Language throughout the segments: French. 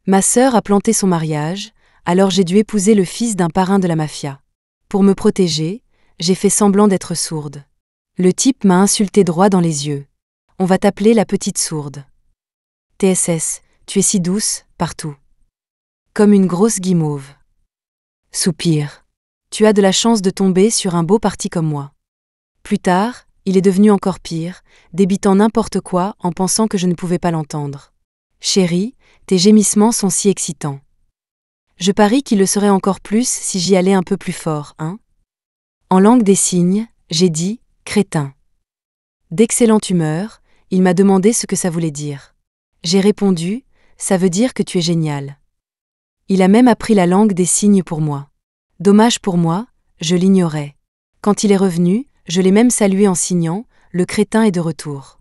Ma sœur a planté son mariage, alors j'ai dû épouser le fils d'un parrain de la mafia. Pour me protéger, j'ai fait semblant d'être sourde. Le type m'a insulté droit dans les yeux. On va t'appeler la petite sourde. TSS, tu es si douce, partout. Comme une grosse guimauve. Soupir. Tu as de la chance de tomber sur un beau parti comme moi. Plus tard, il est devenu encore pire, débitant n'importe quoi en pensant que je ne pouvais pas l'entendre. Chérie, tes gémissements sont si excitants. Je parie qu'il le serait encore plus si j'y allais un peu plus fort, hein? En langue des signes, j'ai dit « crétin ». D'excellente humeur, il m'a demandé ce que ça voulait dire. J'ai répondu « ça veut dire que tu es génial ». Il a même appris la langue des signes pour moi. Dommage pour moi, je l'ignorais. Quand il est revenu, je l'ai même salué en signant « le crétin est de retour ».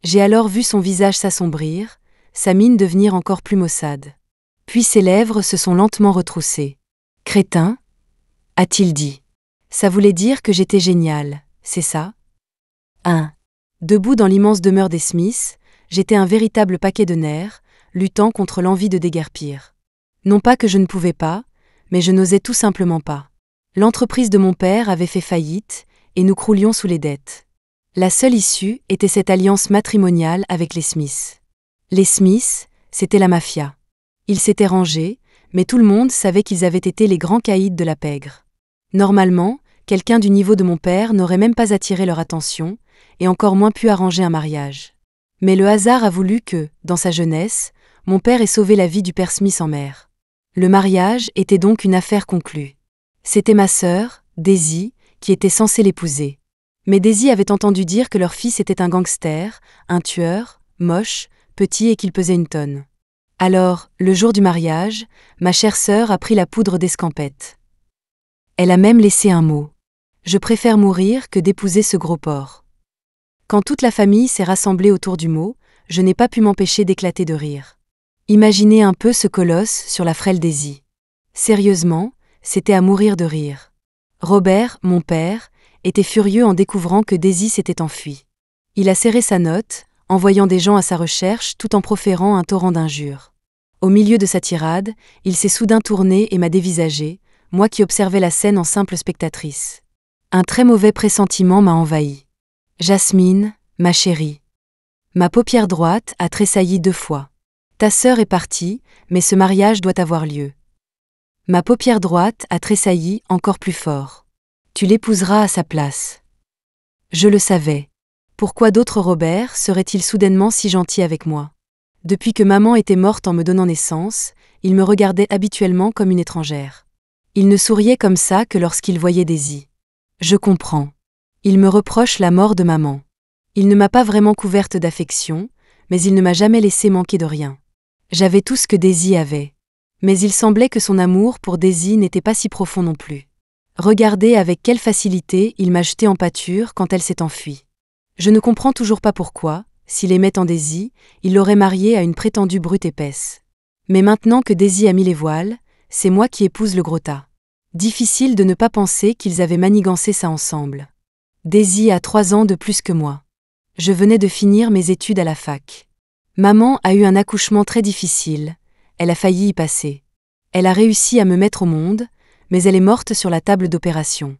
J'ai alors vu son visage s'assombrir, sa mine devenir encore plus maussade. Puis ses lèvres se sont lentement retroussées. « Crétin » a-t-il dit. Ça voulait dire que j'étais génial, c'est ça? Debout dans l'immense demeure des Smiths, j'étais un véritable paquet de nerfs, luttant contre l'envie de déguerpir. Non pas que je ne pouvais pas, mais je n'osais tout simplement pas. L'entreprise de mon père avait fait faillite, et nous croulions sous les dettes. La seule issue était cette alliance matrimoniale avec les Smiths. Les Smiths, c'était la mafia. Ils s'étaient rangés, mais tout le monde savait qu'ils avaient été les grands caïds de la pègre. Normalement, quelqu'un du niveau de mon père n'aurait même pas attiré leur attention, et encore moins pu arranger un mariage. Mais le hasard a voulu que, dans sa jeunesse, mon père ait sauvé la vie du père Smith en mer. Le mariage était donc une affaire conclue. C'était ma sœur, Daisy, qui était censée l'épouser. Mais Daisy avait entendu dire que leur fils était un gangster, un tueur, moche, petit et qu'il pesait une tonne. Alors, le jour du mariage, ma chère sœur a pris la poudre d'escampette. Elle a même laissé un mot. Je préfère mourir que d'épouser ce gros porc. Quand toute la famille s'est rassemblée autour du mot, je n'ai pas pu m'empêcher d'éclater de rire. Imaginez un peu ce colosse sur la frêle Daisy. Sérieusement, c'était à mourir de rire. Robert, mon père, était furieux en découvrant que Daisy s'était enfuie. Il a serré sa note, envoyant des gens à sa recherche tout en proférant un torrent d'injures. Au milieu de sa tirade, il s'est soudain tourné et m'a dévisagé, moi qui observais la scène en simple spectatrice. Un très mauvais pressentiment m'a envahi. Jasmine, ma chérie. Ma paupière droite a tressailli 2 fois. Ta sœur est partie, mais ce mariage doit avoir lieu. Ma paupière droite a tressailli encore plus fort. Tu l'épouseras à sa place. Je le savais. Pourquoi d'autres Robert seraient-ils soudainement si gentils avec moi? Depuis que maman était morte en me donnant naissance, il me regardait habituellement comme une étrangère. Il ne souriait comme ça que lorsqu'il voyait Daisy. Je comprends. Il me reproche la mort de maman. Il ne m'a pas vraiment couverte d'affection, mais il ne m'a jamais laissé manquer de rien. J'avais tout ce que Daisy avait. Mais il semblait que son amour pour Daisy n'était pas si profond non plus. Regardez avec quelle facilité il m'a jeté en pâture quand elle s'est enfuie. Je ne comprends toujours pas pourquoi, s'il aimait en Daisy, il l'aurait mariée à une prétendue brute épaisse. Mais maintenant que Daisy a mis les voiles, c'est moi qui épouse le gros tas. Difficile de ne pas penser qu'ils avaient manigancé ça ensemble. Daisy a 3 ans de plus que moi. Je venais de finir mes études à la fac. Maman a eu un accouchement très difficile, elle a failli y passer. Elle a réussi à me mettre au monde, mais elle est morte sur la table d'opération.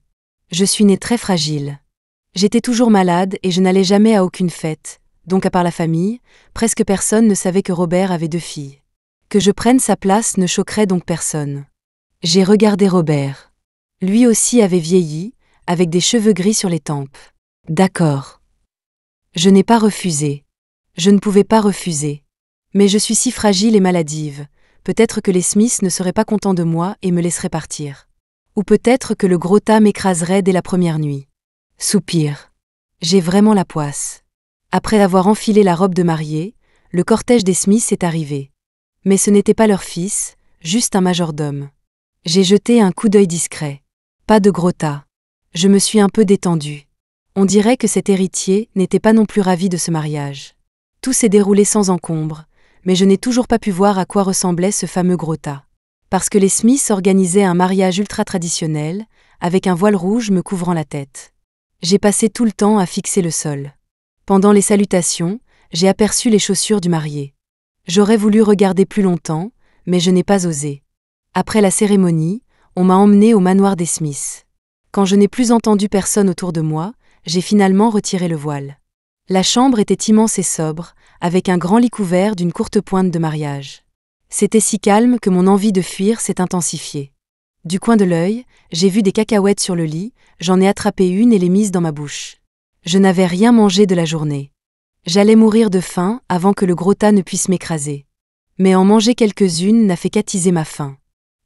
Je suis née très fragile. J'étais toujours malade et je n'allais jamais à aucune fête, donc à part la famille, presque personne ne savait que Robert avait 2 filles. Que je prenne sa place ne choquerait donc personne. J'ai regardé Robert. Lui aussi avait vieilli, avec des cheveux gris sur les tempes. D'accord. Je n'ai pas refusé. Je ne pouvais pas refuser. Mais je suis si fragile et maladive, peut-être que les Smiths ne seraient pas contents de moi et me laisseraient partir. Ou peut-être que le gros tas m'écraserait dès la première nuit. Soupir. J'ai vraiment la poisse. Après avoir enfilé la robe de mariée, le cortège des Smiths est arrivé. Mais ce n'était pas leur fils, juste un majordome. J'ai jeté un coup d'œil discret. Pas de gros tas. Je me suis un peu détendue. On dirait que cet héritier n'était pas non plus ravi de ce mariage. Tout s'est déroulé sans encombre, mais je n'ai toujours pas pu voir à quoi ressemblait ce fameux gros tas. Parce que les Smiths organisaient un mariage ultra-traditionnel, avec un voile rouge me couvrant la tête. J'ai passé tout le temps à fixer le sol. Pendant les salutations, j'ai aperçu les chaussures du marié. J'aurais voulu regarder plus longtemps, mais je n'ai pas osé. Après la cérémonie, on m'a emmenée au manoir des Smith. Quand je n'ai plus entendu personne autour de moi, j'ai finalement retiré le voile. La chambre était immense et sobre, avec un grand lit couvert d'une courte pointe de mariage. C'était si calme que mon envie de fuir s'est intensifiée. Du coin de l'œil, j'ai vu des cacahuètes sur le lit, j'en ai attrapé une et l'ai mise dans ma bouche. Je n'avais rien mangé de la journée. J'allais mourir de faim avant que le gros tas ne puisse m'écraser. Mais en manger quelques-unes n'a fait qu'attiser ma faim.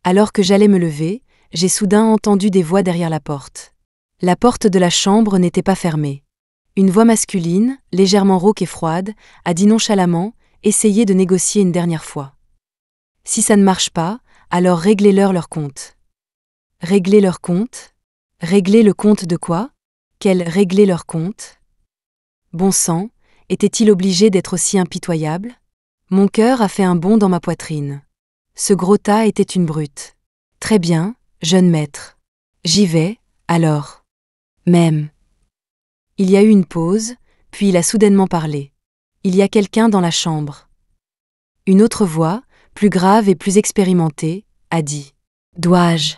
Alors que j'allais me lever, j'ai soudain entendu des voix derrière la porte. La porte de la chambre n'était pas fermée. Une voix masculine, légèrement rauque et froide, a dit nonchalamment « Essayez de négocier une dernière fois. Si ça ne marche pas, alors réglez-leur leur compte. » Régler leur compte ? Régler le compte de quoi ? Quel régler leur compte ? Bon sang, était-il obligé d'être aussi impitoyable ? Mon cœur a fait un bond dans ma poitrine. Ce gros tas était une brute. Très bien, jeune maître. J'y vais, alors. Même. Il y a eu une pause, puis il a soudainement parlé. Il y a quelqu'un dans la chambre. Une autre voix, plus grave et plus expérimentée, a dit « Dois-je »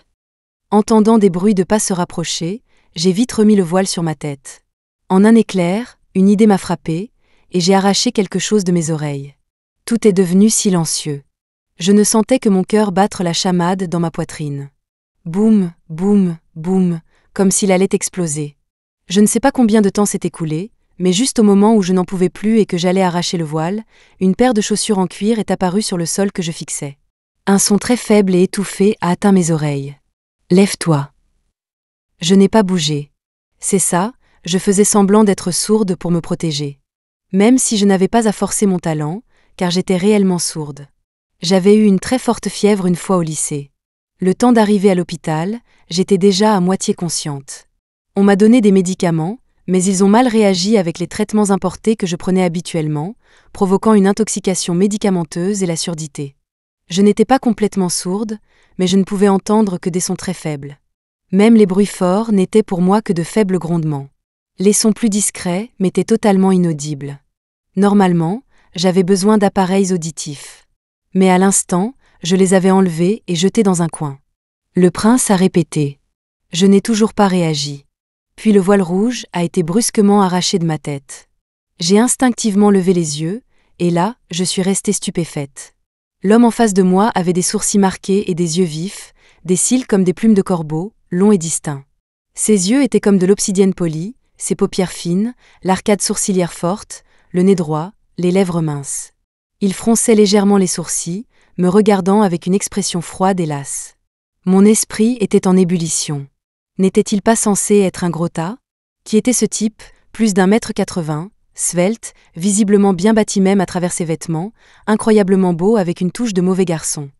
Entendant des bruits de pas se rapprocher, j'ai vite remis le voile sur ma tête. En un éclair, une idée m'a frappé, et j'ai arraché quelque chose de mes oreilles. Tout est devenu silencieux. Je ne sentais que mon cœur battre la chamade dans ma poitrine. Boum, boum, boum, comme s'il allait exploser. Je ne sais pas combien de temps s'est écoulé, mais juste au moment où je n'en pouvais plus et que j'allais arracher le voile, une paire de chaussures en cuir est apparue sur le sol que je fixais. Un son très faible et étouffé a atteint mes oreilles. « Lève-toi !» Je n'ai pas bougé. C'est ça, je faisais semblant d'être sourde pour me protéger. Même si je n'avais pas à forcer mon talent, car j'étais réellement sourde. J'avais eu une très forte fièvre une fois au lycée. Le temps d'arriver à l'hôpital, j'étais déjà à moitié consciente. On m'a donné des médicaments, mais ils ont mal réagi avec les traitements importés que je prenais habituellement, provoquant une intoxication médicamenteuse et la surdité. Je n'étais pas complètement sourde, mais je ne pouvais entendre que des sons très faibles. Même les bruits forts n'étaient pour moi que de faibles grondements. Les sons plus discrets m'étaient totalement inaudibles. Normalement, j'avais besoin d'appareils auditifs. Mais à l'instant, je les avais enlevés et jetés dans un coin. Le prince a répété. Je n'ai toujours pas réagi. Puis le voile rouge a été brusquement arraché de ma tête. J'ai instinctivement levé les yeux, et là, je suis restée stupéfaite. L'homme en face de moi avait des sourcils marqués et des yeux vifs, des cils comme des plumes de corbeau, longs et distincts. Ses yeux étaient comme de l'obsidienne polie, ses paupières fines, l'arcade sourcilière forte, le nez droit, les lèvres minces. Il fronçait légèrement les sourcils, me regardant avec une expression froide et lasse. Mon esprit était en ébullition. N'était-il pas censé être un gros tas ? Qui était ce type, plus d'1,80 m, svelte, visiblement bien bâti même à travers ses vêtements, incroyablement beau avec une touche de mauvais garçon.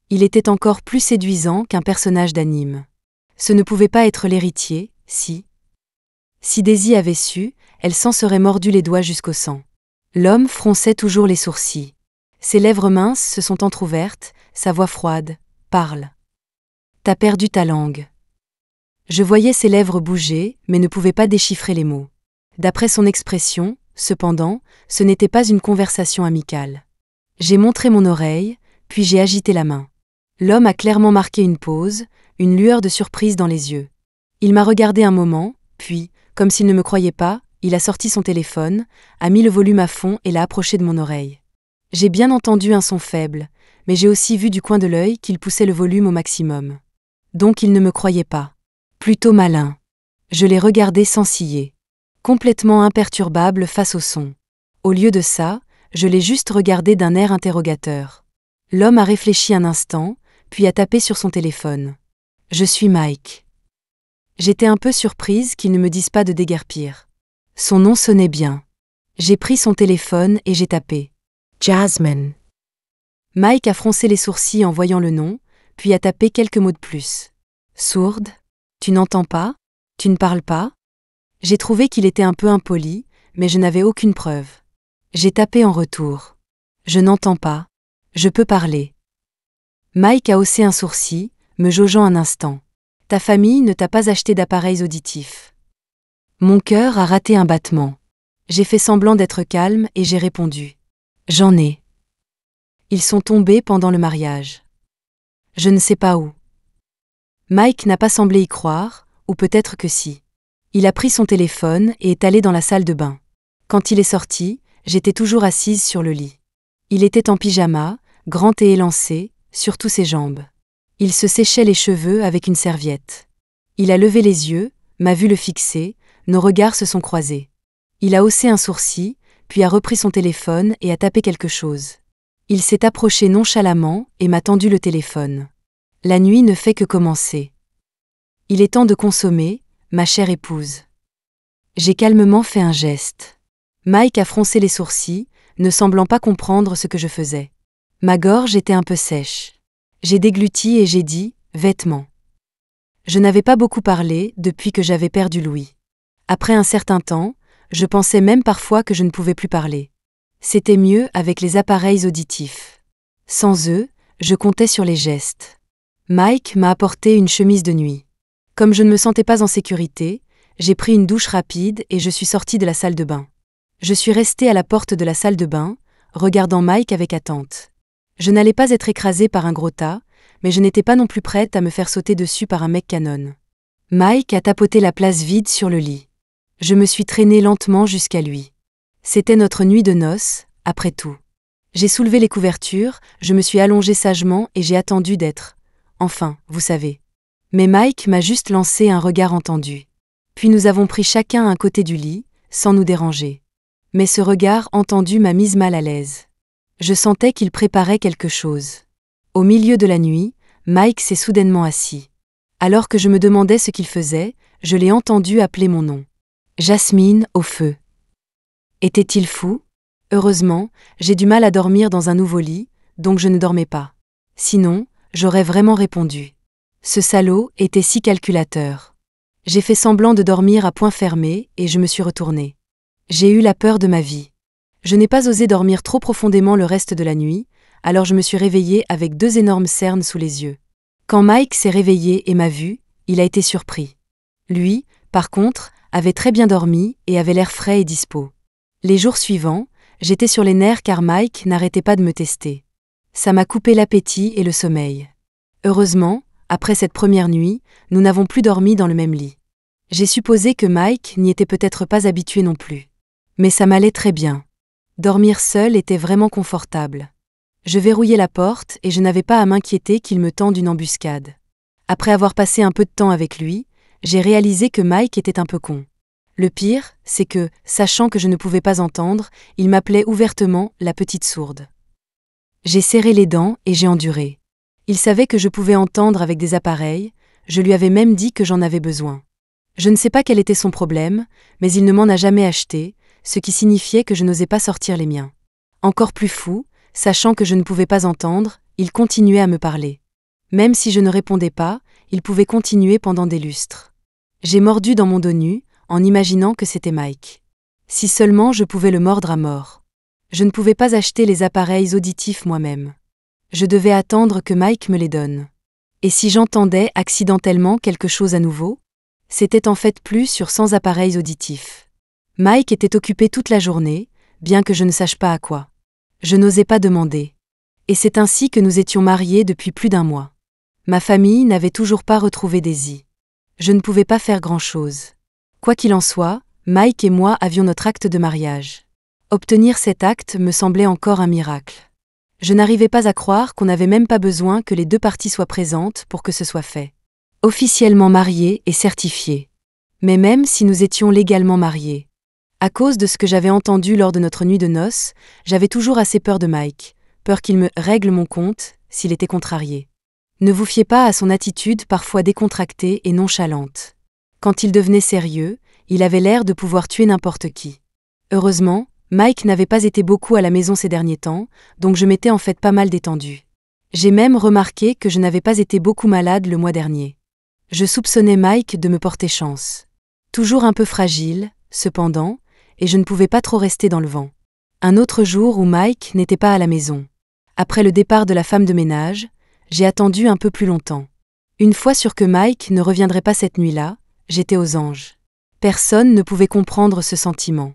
Il était encore plus séduisant qu'un personnage d'anime. Ce ne pouvait pas être l'héritier, si. Si Daisy avait su, elle s'en serait mordu les doigts jusqu'au sang. L'homme fronçait toujours les sourcils. Ses lèvres minces se sont entr'ouvertes, sa voix froide. « Parle. T'as perdu ta langue. » Je voyais ses lèvres bouger, mais ne pouvais pas déchiffrer les mots. D'après son expression, cependant, ce n'était pas une conversation amicale. J'ai montré mon oreille, puis j'ai agité la main. L'homme a clairement marqué une pause, une lueur de surprise dans les yeux. Il m'a regardé un moment, puis, comme s'il ne me croyait pas, il a sorti son téléphone, a mis le volume à fond et l'a approché de mon oreille. J'ai bien entendu un son faible, mais j'ai aussi vu du coin de l'œil qu'il poussait le volume au maximum. Donc il ne me croyait pas. Plutôt malin. Je l'ai regardé sans ciller. Complètement imperturbable face au son. Au lieu de ça, je l'ai juste regardé d'un air interrogateur. L'homme a réfléchi un instant, puis a tapé sur son téléphone. « Je suis Mike. » J'étais un peu surprise qu'il ne me dise pas de déguerpir. Son nom sonnait bien. J'ai pris son téléphone et j'ai tapé. « Jasmine. » Mike a froncé les sourcils en voyant le nom, puis a tapé quelques mots de plus. « Sourde ? Tu n'entends pas ? Tu ne parles pas ?» J'ai trouvé qu'il était un peu impoli, mais je n'avais aucune preuve. J'ai tapé en retour. « Je n'entends pas. Je peux parler. » Mike a haussé un sourcil, me jaugeant un instant. « Ta famille ne t'a pas acheté d'appareils auditifs. » Mon cœur a raté un battement. J'ai fait semblant d'être calme et j'ai répondu. « J'en ai. » Ils sont tombés pendant le mariage. Je ne sais pas où. Mike n'a pas semblé y croire, ou peut-être que si. Il a pris son téléphone et est allé dans la salle de bain. Quand il est sorti, j'étais toujours assise sur le lit. Il était en pyjama, grand et élancé, sur tous ses jambes. Il se séchait les cheveux avec une serviette. Il a levé les yeux, m'a vu le fixer, nos regards se sont croisés. Il a haussé un sourcil, puis a repris son téléphone et a tapé quelque chose. Il s'est approché nonchalamment et m'a tendu le téléphone. La nuit ne fait que commencer. Il est temps de consommer, ma chère épouse. J'ai calmement fait un geste. Mike a froncé les sourcils, ne semblant pas comprendre ce que je faisais. Ma gorge était un peu sèche. J'ai dégluti et j'ai dit « vêtements ». Je n'avais pas beaucoup parlé depuis que j'avais perdu Louis. Après un certain temps, je pensais même parfois que je ne pouvais plus parler. C'était mieux avec les appareils auditifs. Sans eux, je comptais sur les gestes. Mike m'a apporté une chemise de nuit. Comme je ne me sentais pas en sécurité, j'ai pris une douche rapide et je suis sortie de la salle de bain. Je suis restée à la porte de la salle de bain, regardant Mike avec attente. Je n'allais pas être écrasée par un gros tas, mais je n'étais pas non plus prête à me faire sauter dessus par un mec canon. Mike a tapoté la place vide sur le lit. Je me suis traînée lentement jusqu'à lui. C'était notre nuit de noces, après tout. J'ai soulevé les couvertures, je me suis allongée sagement et j'ai attendu d'être. Enfin, vous savez. Mais Mike m'a juste lancé un regard entendu. Puis nous avons pris chacun un côté du lit, sans nous déranger. Mais ce regard entendu m'a mise mal à l'aise. Je sentais qu'il préparait quelque chose. Au milieu de la nuit, Mike s'est soudainement assis. Alors que je me demandais ce qu'il faisait, je l'ai entendu appeler mon nom. Jasmine, au feu. Était-il fou? Heureusement, j'ai du mal à dormir dans un nouveau lit, donc je ne dormais pas. Sinon, j'aurais vraiment répondu. Ce salaud était si calculateur. J'ai fait semblant de dormir à poings fermés et je me suis retournée. J'ai eu la peur de ma vie. Je n'ai pas osé dormir trop profondément le reste de la nuit, alors je me suis réveillée avec 2 énormes cernes sous les yeux. Quand Mike s'est réveillé et m'a vue, il a été surpris. Lui, par contre, avait très bien dormi et avait l'air frais et dispos. Les jours suivants, j'étais sur les nerfs car Mike n'arrêtait pas de me tester. Ça m'a coupé l'appétit et le sommeil. Heureusement, après cette première nuit, nous n'avons plus dormi dans le même lit. J'ai supposé que Mike n'y était peut-être pas habitué non plus. Mais ça m'allait très bien. Dormir seul était vraiment confortable. Je verrouillais la porte et je n'avais pas à m'inquiéter qu'il me tende une embuscade. Après avoir passé un peu de temps avec lui, j'ai réalisé que Mike était un peu con. Le pire, c'est que, sachant que je ne pouvais pas entendre, il m'appelait ouvertement la petite sourde. J'ai serré les dents et j'ai enduré. Il savait que je pouvais entendre avec des appareils, je lui avais même dit que j'en avais besoin. Je ne sais pas quel était son problème, mais il ne m'en a jamais acheté, ce qui signifiait que je n'osais pas sortir les miens. Encore plus fou, sachant que je ne pouvais pas entendre, il continuait à me parler. Même si je ne répondais pas, il pouvait continuer pendant des lustres. J'ai mordu dans mon dos nu, en imaginant que c'était Mike. Si seulement je pouvais le mordre à mort. Je ne pouvais pas acheter les appareils auditifs moi-même. Je devais attendre que Mike me les donne. Et si j'entendais accidentellement quelque chose à nouveau? C'était en fait plus sur 100 appareils auditifs. Mike était occupé toute la journée, bien que je ne sache pas à quoi. Je n'osais pas demander. Et c'est ainsi que nous étions mariés depuis plus d'1 mois. Ma famille n'avait toujours pas retrouvé Daisy. Je ne pouvais pas faire grand-chose. Quoi qu'il en soit, Mike et moi avions notre acte de mariage. Obtenir cet acte me semblait encore un miracle. Je n'arrivais pas à croire qu'on n'avait même pas besoin que les 2 parties soient présentes pour que ce soit fait. Officiellement mariés et certifiés. Mais même si nous étions légalement mariés. À cause de ce que j'avais entendu lors de notre nuit de noces, j'avais toujours assez peur de Mike, peur qu'il me règle mon compte s'il était contrarié. Ne vous fiez pas à son attitude parfois décontractée et nonchalante. Quand il devenait sérieux, il avait l'air de pouvoir tuer n'importe qui. Heureusement, Mike n'avait pas été beaucoup à la maison ces derniers temps, donc je m'étais en fait pas mal détendue. J'ai même remarqué que je n'avais pas été beaucoup malade le mois dernier. Je soupçonnais Mike de me porter chance. Toujours un peu fragile, cependant, et je ne pouvais pas trop rester dans le vent. Un autre jour où Mike n'était pas à la maison. Après le départ de la femme de ménage, j'ai attendu un peu plus longtemps. Une fois sûr que Mike ne reviendrait pas cette nuit-là, j'étais aux anges. Personne ne pouvait comprendre ce sentiment.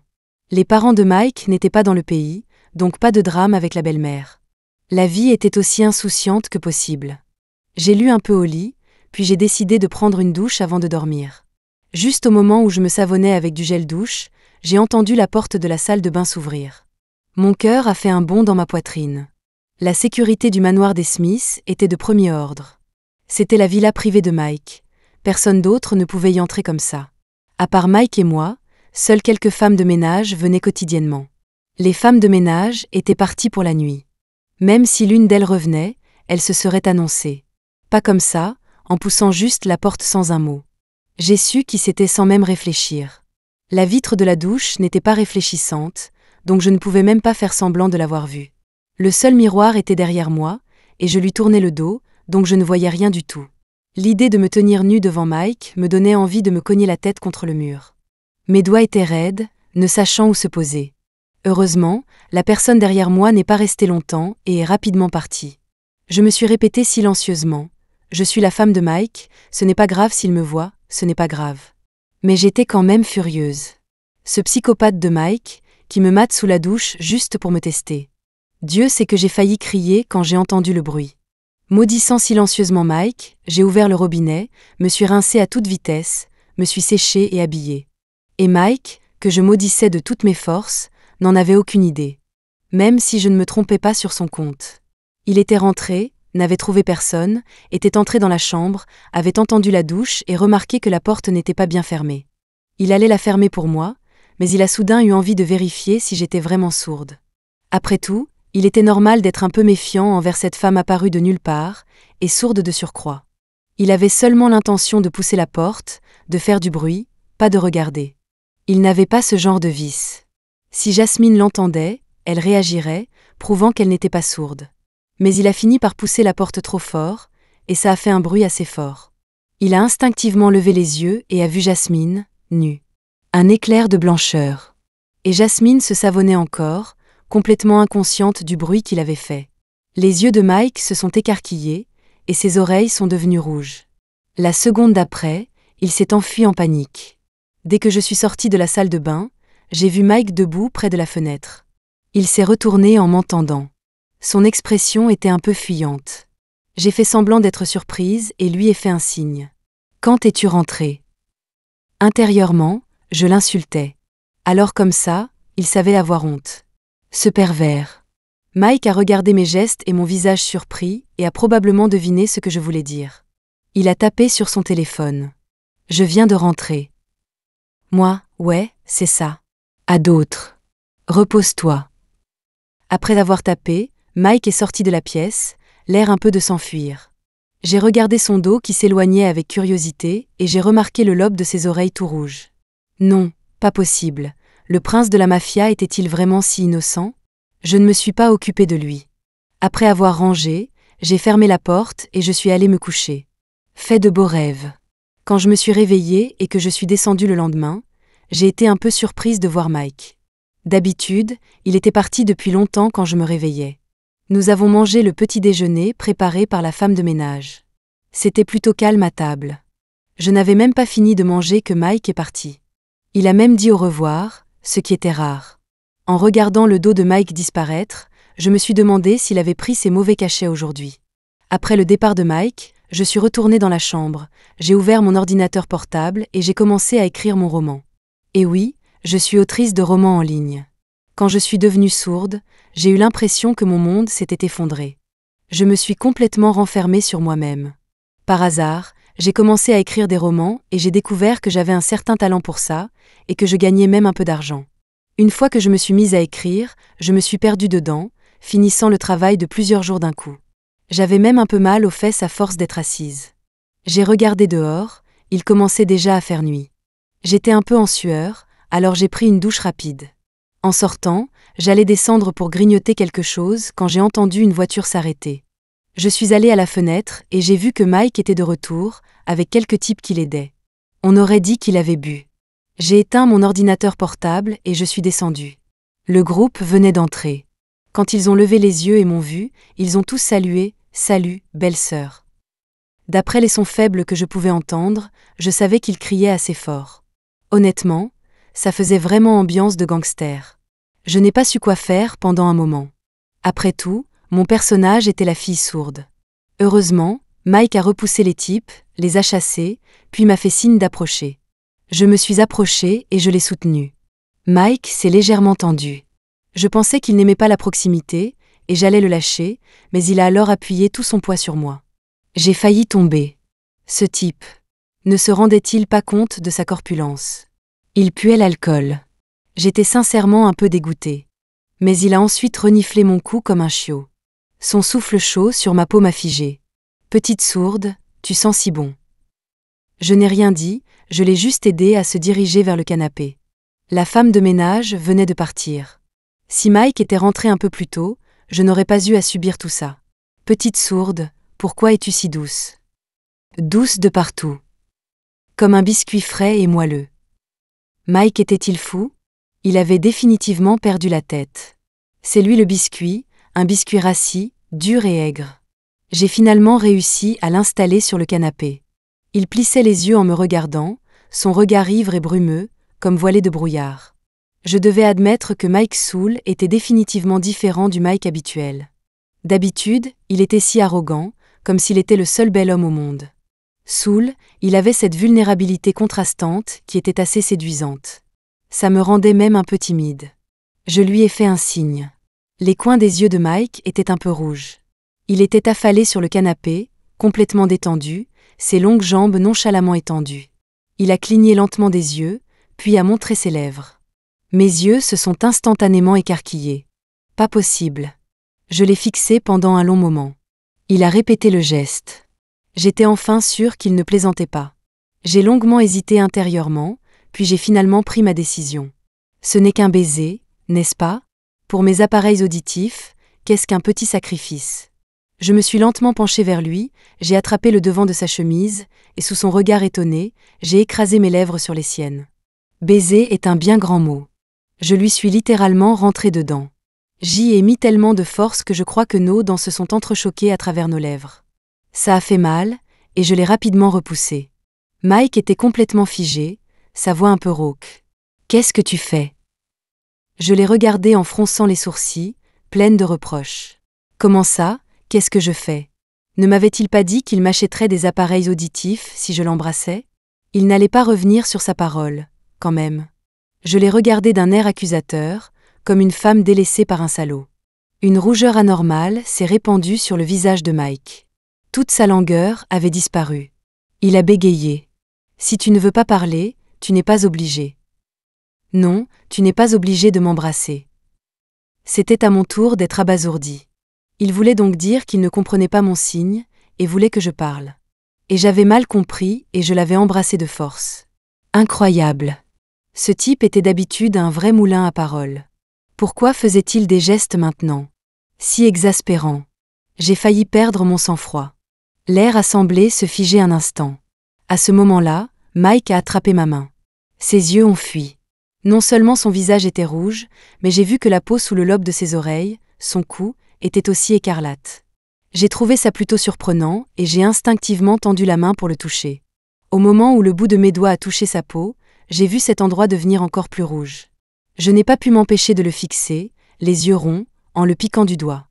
Les parents de Mike n'étaient pas dans le pays, donc pas de drame avec la belle-mère. La vie était aussi insouciante que possible. J'ai lu un peu au lit, puis j'ai décidé de prendre une douche avant de dormir. Juste au moment où je me savonnais avec du gel douche, j'ai entendu la porte de la salle de bain s'ouvrir. Mon cœur a fait un bond dans ma poitrine. La sécurité du manoir des Smith était de premier ordre. C'était la villa privée de Mike. Personne d'autre ne pouvait y entrer comme ça. À part Mike et moi, seules quelques femmes de ménage venaient quotidiennement. Les femmes de ménage étaient parties pour la nuit. Même si l'une d'elles revenait, elle se serait annoncée. Pas comme ça, en poussant juste la porte sans un mot. J'ai su qui c'était sans même réfléchir. La vitre de la douche n'était pas réfléchissante, donc je ne pouvais même pas faire semblant de l'avoir vue. Le seul miroir était derrière moi, et je lui tournais le dos, donc je ne voyais rien du tout. L'idée de me tenir nue devant Mike me donnait envie de me cogner la tête contre le mur. Mes doigts étaient raides, ne sachant où se poser. Heureusement, la personne derrière moi n'est pas restée longtemps et est rapidement partie. Je me suis répété silencieusement. Je suis la femme de Mike, ce n'est pas grave s'il me voit, ce n'est pas grave. Mais j'étais quand même furieuse. Ce psychopathe de Mike, qui me mate sous la douche juste pour me tester. Dieu sait que j'ai failli crier quand j'ai entendu le bruit. Maudissant silencieusement Mike, j'ai ouvert le robinet, me suis rincée à toute vitesse, me suis séchée et habillée. Et Mike, que je maudissais de toutes mes forces, n'en avait aucune idée. Même si je ne me trompais pas sur son compte. Il était rentré, n'avait trouvé personne, était entré dans la chambre, avait entendu la douche et remarqué que la porte n'était pas bien fermée. Il allait la fermer pour moi, mais il a soudain eu envie de vérifier si j'étais vraiment sourde. Après tout, il était normal d'être un peu méfiant envers cette femme apparue de nulle part, et sourde de surcroît. Il avait seulement l'intention de pousser la porte, de faire du bruit, pas de regarder. Il n'avait pas ce genre de vice. Si Jasmine l'entendait, elle réagirait, prouvant qu'elle n'était pas sourde. Mais il a fini par pousser la porte trop fort, et ça a fait un bruit assez fort. Il a instinctivement levé les yeux et a vu Jasmine, nue. Un éclair de blancheur. Et Jasmine se savonnait encore, complètement inconsciente du bruit qu'il avait fait. Les yeux de Mike se sont écarquillés, et ses oreilles sont devenues rouges. La seconde d'après, il s'est enfui en panique. Dès que je suis sortie de la salle de bain, j'ai vu Mike debout près de la fenêtre. Il s'est retourné en m'entendant. Son expression était un peu fuyante. J'ai fait semblant d'être surprise et lui ai fait un signe. « Quand es-tu rentré ?» Intérieurement, je l'insultais. Alors comme ça, il savait avoir honte. Ce pervers. Mike a regardé mes gestes et mon visage surpris et a probablement deviné ce que je voulais dire. Il a tapé sur son téléphone. « Je viens de rentrer. » Moi, ouais, c'est ça. À d'autres. Repose-toi. Après avoir tapé, Mike est sorti de la pièce, l'air un peu de s'enfuir. J'ai regardé son dos qui s'éloignait avec curiosité et j'ai remarqué le lobe de ses oreilles tout rouge. Non, pas possible. Le prince de la mafia était-il vraiment si innocent ? Je ne me suis pas occupée de lui. Après avoir rangé, j'ai fermé la porte et je suis allée me coucher. Fait de beaux rêves. Quand je me suis réveillée et que je suis descendue le lendemain, j'ai été un peu surprise de voir Mike. D'habitude, il était parti depuis longtemps quand je me réveillais. Nous avons mangé le petit déjeuner préparé par la femme de ménage. C'était plutôt calme à table. Je n'avais même pas fini de manger que Mike est parti. Il a même dit au revoir, ce qui était rare. En regardant le dos de Mike disparaître, je me suis demandé s'il avait pris ses mauvais cachets aujourd'hui. Après le départ de Mike, je suis retournée dans la chambre, j'ai ouvert mon ordinateur portable et j'ai commencé à écrire mon roman. Et oui, je suis autrice de romans en ligne. Quand je suis devenue sourde, j'ai eu l'impression que mon monde s'était effondré. Je me suis complètement renfermée sur moi-même. Par hasard, j'ai commencé à écrire des romans et j'ai découvert que j'avais un certain talent pour ça, et que je gagnais même un peu d'argent. Une fois que je me suis mise à écrire, je me suis perdue dedans, finissant le travail de plusieurs jours d'un coup. J'avais même un peu mal aux fesses à force d'être assise. J'ai regardé dehors, il commençait déjà à faire nuit. J'étais un peu en sueur, alors j'ai pris une douche rapide. En sortant, j'allais descendre pour grignoter quelque chose quand j'ai entendu une voiture s'arrêter. Je suis allée à la fenêtre et j'ai vu que Mike était de retour, avec quelques types qui l'aidaient. On aurait dit qu'il avait bu. J'ai éteint mon ordinateur portable et je suis descendue. Le groupe venait d'entrer. Quand ils ont levé les yeux et m'ont vu, ils ont tous salué « Salut, belle-sœur ». D'après les sons faibles que je pouvais entendre, je savais qu'ils criaient assez fort. Honnêtement, ça faisait vraiment ambiance de gangster. Je n'ai pas su quoi faire pendant un moment. Après tout, Mon personnage était la fille sourde. Heureusement, Mike a repoussé les types, les a chassés, puis m'a fait signe d'approcher. Je me suis approchée et je l'ai soutenu. Mike s'est légèrement tendu. Je pensais qu'il n'aimait pas la proximité, et j'allais le lâcher, mais il a alors appuyé tout son poids sur moi. J'ai failli tomber. Ce type. Ne se rendait-il pas compte de sa corpulence? Il puait l'alcool. J'étais sincèrement un peu dégoûtée. Mais il a ensuite reniflé mon cou comme un chiot. Son souffle chaud sur ma peau m'a figé. Petite sourde, tu sens si bon. Je n'ai rien dit, je l'ai juste aidé à se diriger vers le canapé. La femme de ménage venait de partir. Si Mike était rentré un peu plus tôt, je n'aurais pas eu à subir tout ça. Petite sourde, pourquoi es-tu si douce? Douce de partout. Comme un biscuit frais et moelleux. Mike était-il fou? Il avait définitivement perdu la tête. C'est lui le biscuit, un biscuit rassis, dur et aigre. J'ai finalement réussi à l'installer sur le canapé. Il plissait les yeux en me regardant, son regard ivre et brumeux, comme voilé de brouillard. Je devais admettre que Mike Soul était définitivement différent du Mike habituel. D'habitude, il était si arrogant, comme s'il était le seul bel homme au monde. Soul, il avait cette vulnérabilité contrastante qui était assez séduisante. Ça me rendait même un peu timide. Je lui ai fait un signe. Les coins des yeux de Mike étaient un peu rouges. Il était affalé sur le canapé, complètement détendu, ses longues jambes nonchalamment étendues. Il a cligné lentement des yeux, puis a montré ses lèvres. Mes yeux se sont instantanément écarquillés. Pas possible. Je l'ai fixé pendant un long moment. Il a répété le geste. J'étais enfin sûre qu'il ne plaisantait pas. J'ai longuement hésité intérieurement, puis j'ai finalement pris ma décision. Ce n'est qu'un baiser, n'est-ce pas? Pour mes appareils auditifs, qu'est-ce qu'un petit sacrifice? Je me suis lentement penchée vers lui, j'ai attrapé le devant de sa chemise, et sous son regard étonné, j'ai écrasé mes lèvres sur les siennes. Baiser est un bien grand mot. Je lui suis littéralement rentrée dedans. J'y ai mis tellement de force que je crois que nos dents se sont entrechoquées à travers nos lèvres. Ça a fait mal, et je l'ai rapidement repoussé. Mike était complètement figé, sa voix un peu rauque. « Qu'est-ce que tu fais ?» Je l'ai regardé en fronçant les sourcils, pleine de reproches. « Comment ça, qu'est-ce que je fais? Ne m'avait-il pas dit qu'il m'achèterait des appareils auditifs si je l'embrassais? » Il n'allait pas revenir sur sa parole, quand même. Je l'ai regardé d'un air accusateur, comme une femme délaissée par un salaud. Une rougeur anormale s'est répandue sur le visage de Mike. Toute sa langueur avait disparu. Il a bégayé. « Si tu ne veux pas parler, tu n'es pas obligé. » Non, tu n'es pas obligé de m'embrasser. C'était à mon tour d'être abasourdi. Il voulait donc dire qu'il ne comprenait pas mon signe, et voulait que je parle. Et j'avais mal compris, et je l'avais embrassé de force. Incroyable. Ce type était d'habitude un vrai moulin à paroles. Pourquoi faisait-il des gestes maintenant? Si exaspérant. J'ai failli perdre mon sang-froid. L'air a semblé se figer un instant. À ce moment-là, Mike a attrapé ma main. Ses yeux ont fui. Non seulement son visage était rouge, mais j'ai vu que la peau sous le lobe de ses oreilles, son cou, était aussi écarlate. J'ai trouvé ça plutôt surprenant et j'ai instinctivement tendu la main pour le toucher. Au moment où le bout de mes doigts a touché sa peau, j'ai vu cet endroit devenir encore plus rouge. Je n'ai pas pu m'empêcher de le fixer, les yeux ronds, en le piquant du doigt.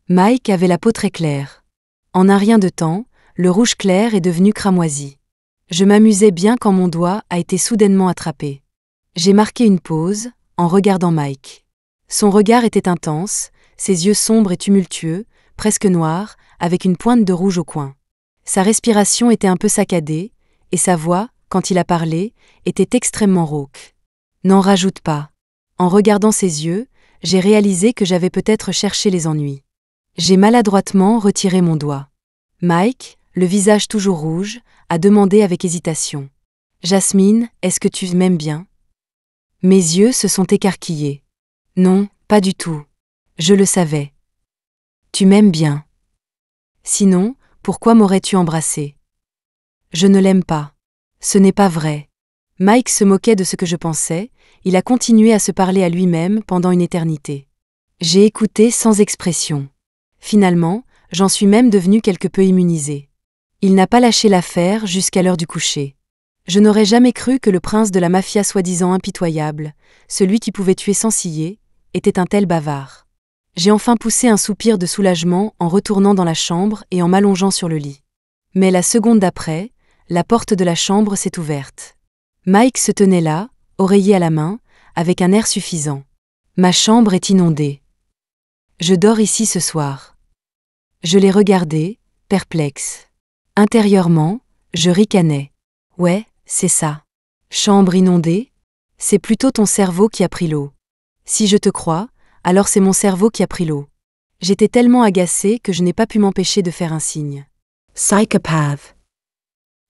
Mike avait la peau très claire. En un rien de temps, le rouge clair est devenu cramoisi. Je m'amusais bien quand mon doigt a été soudainement attrapé. J'ai marqué une pause, en regardant Mike. Son regard était intense, ses yeux sombres et tumultueux, presque noirs, avec une pointe de rouge au coin. Sa respiration était un peu saccadée, et sa voix, quand il a parlé, était extrêmement rauque. N'en rajoute pas. En regardant ses yeux, j'ai réalisé que j'avais peut-être cherché les ennuis. J'ai maladroitement retiré mon doigt. Mike, le visage toujours rouge, a demandé avec hésitation. « Jasmine, est-ce que tu m'aimes bien ?» Mes yeux se sont écarquillés. Non, pas du tout. Je le savais. Tu m'aimes bien. Sinon, pourquoi m'aurais-tu embrassé? Je ne l'aime pas. Ce n'est pas vrai. Mike se moquait de ce que je pensais, il a continué à se parler à lui-même pendant une éternité. J'ai écouté sans expression. Finalement, j'en suis même devenue quelque peu immunisée. Il n'a pas lâché l'affaire jusqu'à l'heure du coucher. Je n'aurais jamais cru que le prince de la mafia soi-disant impitoyable, celui qui pouvait tuer sans ciller, était un tel bavard. J'ai enfin poussé un soupir de soulagement en retournant dans la chambre et en m'allongeant sur le lit. Mais la seconde d'après, la porte de la chambre s'est ouverte. Mike se tenait là, oreiller à la main, avec un air suffisant. Ma chambre est inondée. Je dors ici ce soir. Je l'ai regardé, perplexe. Intérieurement, je ricanais. Ouais, c'est ça. Chambre inondée? C'est plutôt ton cerveau qui a pris l'eau. Si je te crois, alors c'est mon cerveau qui a pris l'eau. J'étais tellement agacée que je n'ai pas pu m'empêcher de faire un signe. Psychopath.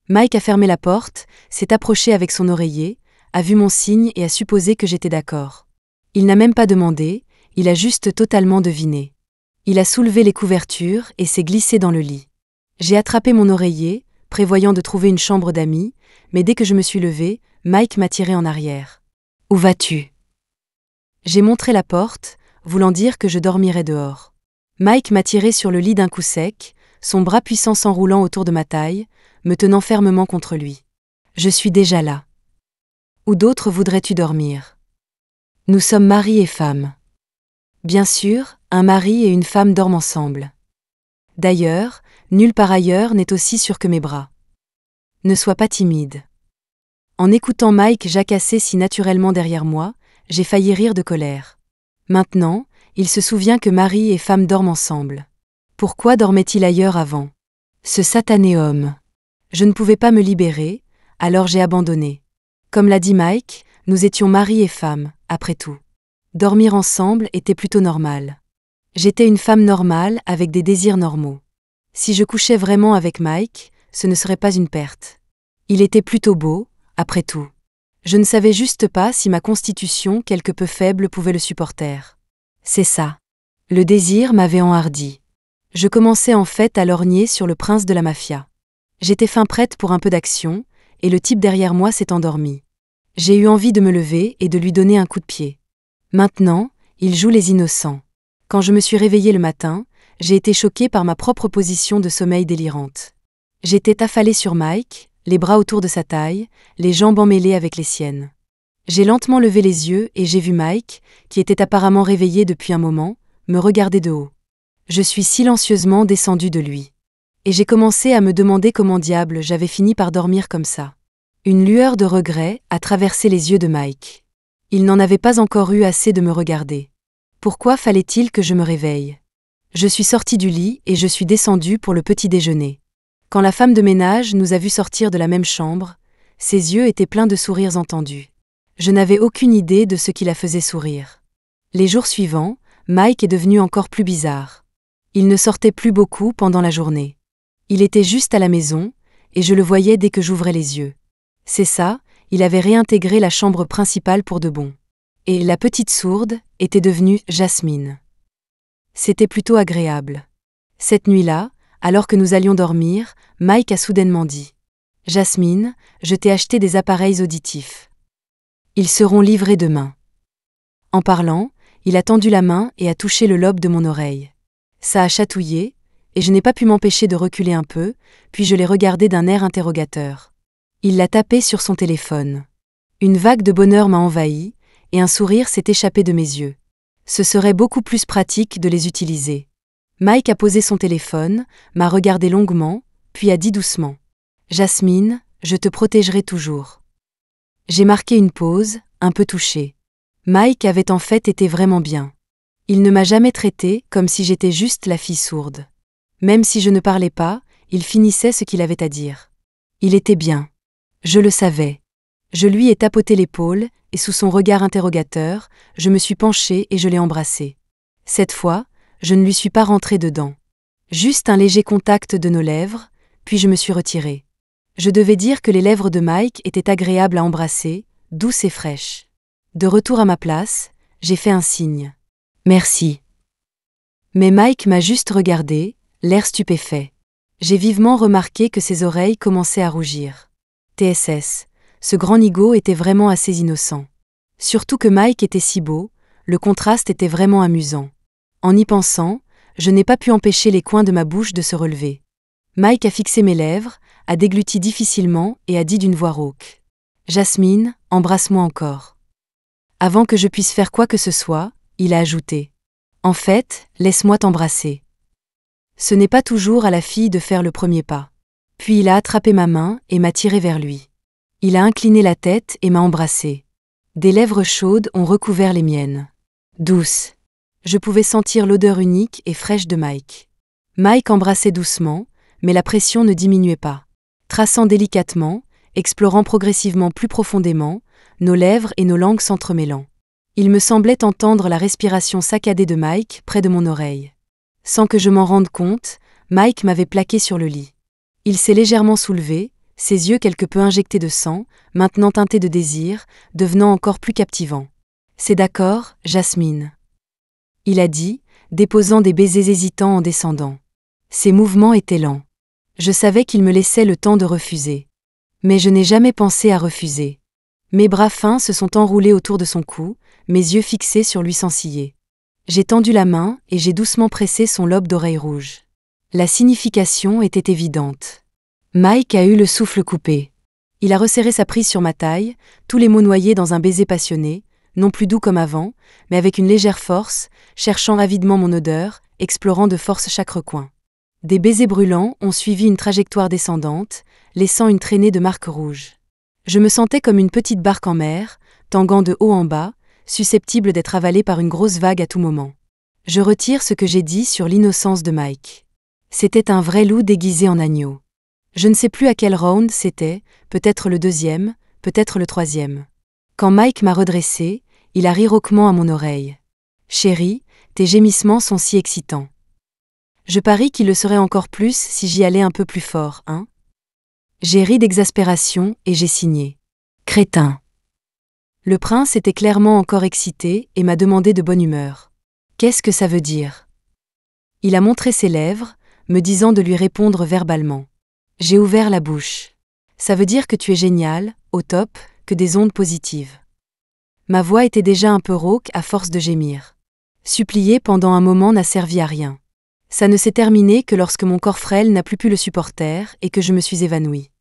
Mike a fermé la porte, s'est approché avec son oreiller, a vu mon signe et a supposé que j'étais d'accord. Il n'a même pas demandé, il a juste totalement deviné. Il a soulevé les couvertures et s'est glissé dans le lit. J'ai attrapé mon oreiller, prévoyant de trouver une chambre d'amis, mais dès que je me suis levée, Mike m'a tiré en arrière. « Où vas-tu » J'ai montré la porte, voulant dire que je dormirais dehors. Mike m'a tiré sur le lit d'un coup sec, son bras puissant s'enroulant autour de ma taille, me tenant fermement contre lui. « Je suis déjà là. Où d'autres voudrais-tu dormir ? Nous sommes mari et femme. » Bien sûr, un mari et une femme dorment ensemble. D'ailleurs, nulle part ailleurs n'est aussi sûr que mes bras. Ne sois pas timide. En écoutant Mike jacasser si naturellement derrière moi, j'ai failli rire de colère. Maintenant, il se souvient que mari et femme dorment ensemble. Pourquoi dormait-il ailleurs avant ? Ce satané homme. Je ne pouvais pas me libérer, alors j'ai abandonné. Comme l'a dit Mike, nous étions mari et femme, après tout. Dormir ensemble était plutôt normal. J'étais une femme normale avec des désirs normaux. Si je couchais vraiment avec Mike, ce ne serait pas une perte. Il était plutôt beau, après tout. Je ne savais juste pas si ma constitution quelque peu faible pouvait le supporter. C'est ça. Le désir m'avait enhardi. Je commençais en fait à lorgner sur le prince de la mafia. J'étais fin prête pour un peu d'action, et le type derrière moi s'est endormi. J'ai eu envie de me lever et de lui donner un coup de pied. Maintenant, il joue les innocents. Quand je me suis réveillée le matin, j'ai été choquée par ma propre position de sommeil délirante. J'étais affalée sur Mike, les bras autour de sa taille, les jambes emmêlées avec les siennes. J'ai lentement levé les yeux et j'ai vu Mike, qui était apparemment réveillé depuis un moment, me regarder de haut. Je suis silencieusement descendue de lui. Et j'ai commencé à me demander comment diable j'avais fini par dormir comme ça. Une lueur de regret a traversé les yeux de Mike. Il n'en avait pas encore eu assez de me regarder. Pourquoi fallait-il que je me réveille ? Je suis sortie du lit et je suis descendue pour le petit déjeuner. Quand la femme de ménage nous a vus sortir de la même chambre, ses yeux étaient pleins de sourires entendus. Je n'avais aucune idée de ce qui la faisait sourire. Les jours suivants, Mike est devenu encore plus bizarre. Il ne sortait plus beaucoup pendant la journée. Il était juste à la maison, et je le voyais dès que j'ouvrais les yeux. C'est ça, il avait réintégré la chambre principale pour de bon. Et la petite sourde était devenue Jasmine. C'était plutôt agréable. Cette nuit-là, alors que nous allions dormir, Mike a soudainement dit « Jasmine, je t'ai acheté des appareils auditifs. Ils seront livrés demain. » En parlant, il a tendu la main et a touché le lobe de mon oreille. Ça a chatouillé, et je n'ai pas pu m'empêcher de reculer un peu, puis je l'ai regardé d'un air interrogateur. Il l'a tapé sur son téléphone. Une vague de bonheur m'a envahi, et un sourire s'est échappé de mes yeux. Ce serait beaucoup plus pratique de les utiliser. Mike a posé son téléphone, m'a regardé longuement, puis a dit doucement « Jasmine, je te protégerai toujours. » J'ai marqué une pause, un peu touchée. Mike avait en fait été vraiment bien. Il ne m'a jamais traitée comme si j'étais juste la fille sourde. Même si je ne parlais pas, il finissait ce qu'il avait à dire. Il était bien. Je le savais. Je lui ai tapoté l'épaule, et sous son regard interrogateur, je me suis penchée et je l'ai embrassé. Cette fois, je ne lui suis pas rentrée dedans. Juste un léger contact de nos lèvres, puis je me suis retirée. Je devais dire que les lèvres de Mike étaient agréables à embrasser, douces et fraîches. De retour à ma place, j'ai fait un signe. « Merci. » Mais Mike m'a juste regardé, l'air stupéfait. J'ai vivement remarqué que ses oreilles commençaient à rougir. TSS, ce grand nigo était vraiment assez innocent. Surtout que Mike était si beau, le contraste était vraiment amusant. En y pensant, je n'ai pas pu empêcher les coins de ma bouche de se relever. Mike a fixé mes lèvres, a dégluti difficilement et a dit d'une voix rauque « Jasmine, embrasse-moi encore. » Avant que je puisse faire quoi que ce soit, il a ajouté « En fait, laisse-moi t'embrasser. Ce n'est pas toujours à la fille de faire le premier pas. Puis il a attrapé ma main et m'a tiré vers lui. Il a incliné la tête et m'a embrassée. Des lèvres chaudes ont recouvert les miennes. Douce. Je pouvais sentir l'odeur unique et fraîche de Mike. Mike embrassait doucement, mais la pression ne diminuait pas. Traçant délicatement, explorant progressivement plus profondément, nos lèvres et nos langues s'entremêlant. Il me semblait entendre la respiration saccadée de Mike près de mon oreille. Sans que je m'en rende compte, Mike m'avait plaqué sur le lit. Il s'est légèrement soulevé, ses yeux quelque peu injectés de sang, maintenant teintés de désir, devenant encore plus captivants. « C'est d'accord, Jasmine. » Il a dit, déposant des baisers hésitants en descendant. Ses mouvements étaient lents. Je savais qu'il me laissait le temps de refuser. Mais je n'ai jamais pensé à refuser. Mes bras fins se sont enroulés autour de son cou, mes yeux fixés sur lui sans ciller. J'ai tendu la main et j'ai doucement pressé son lobe d'oreille rouge. La signification était évidente. Mike a eu le souffle coupé. Il a resserré sa prise sur ma taille, tous les mots noyés dans un baiser passionné, non plus doux comme avant, mais avec une légère force, cherchant avidement mon odeur, explorant de force chaque recoin. Des baisers brûlants ont suivi une trajectoire descendante, laissant une traînée de marques rouges. Je me sentais comme une petite barque en mer, tanguant de haut en bas, susceptible d'être avalée par une grosse vague à tout moment. Je retire ce que j'ai dit sur l'innocence de Mike. C'était un vrai loup déguisé en agneau. Je ne sais plus à quel round c'était, peut-être le 2e, peut-être le 3e. Quand Mike m'a redressé, il a ri rauquement à mon oreille. « Chérie, tes gémissements sont si excitants. » Je parie qu'il le serait encore plus si j'y allais un peu plus fort, hein? J'ai ri d'exaspération et j'ai signé. Crétin. Le prince était clairement encore excité et m'a demandé de bonne humeur. Qu'est-ce que ça veut dire? Il a montré ses lèvres, me disant de lui répondre verbalement. J'ai ouvert la bouche. Ça veut dire que tu es génial, au top, que des ondes positives. Ma voix était déjà un peu rauque à force de gémir. Supplier pendant un moment n'a servi à rien. Ça ne s'est terminé que lorsque mon corps frêle n'a plus pu le supporter et que je me suis évanouie.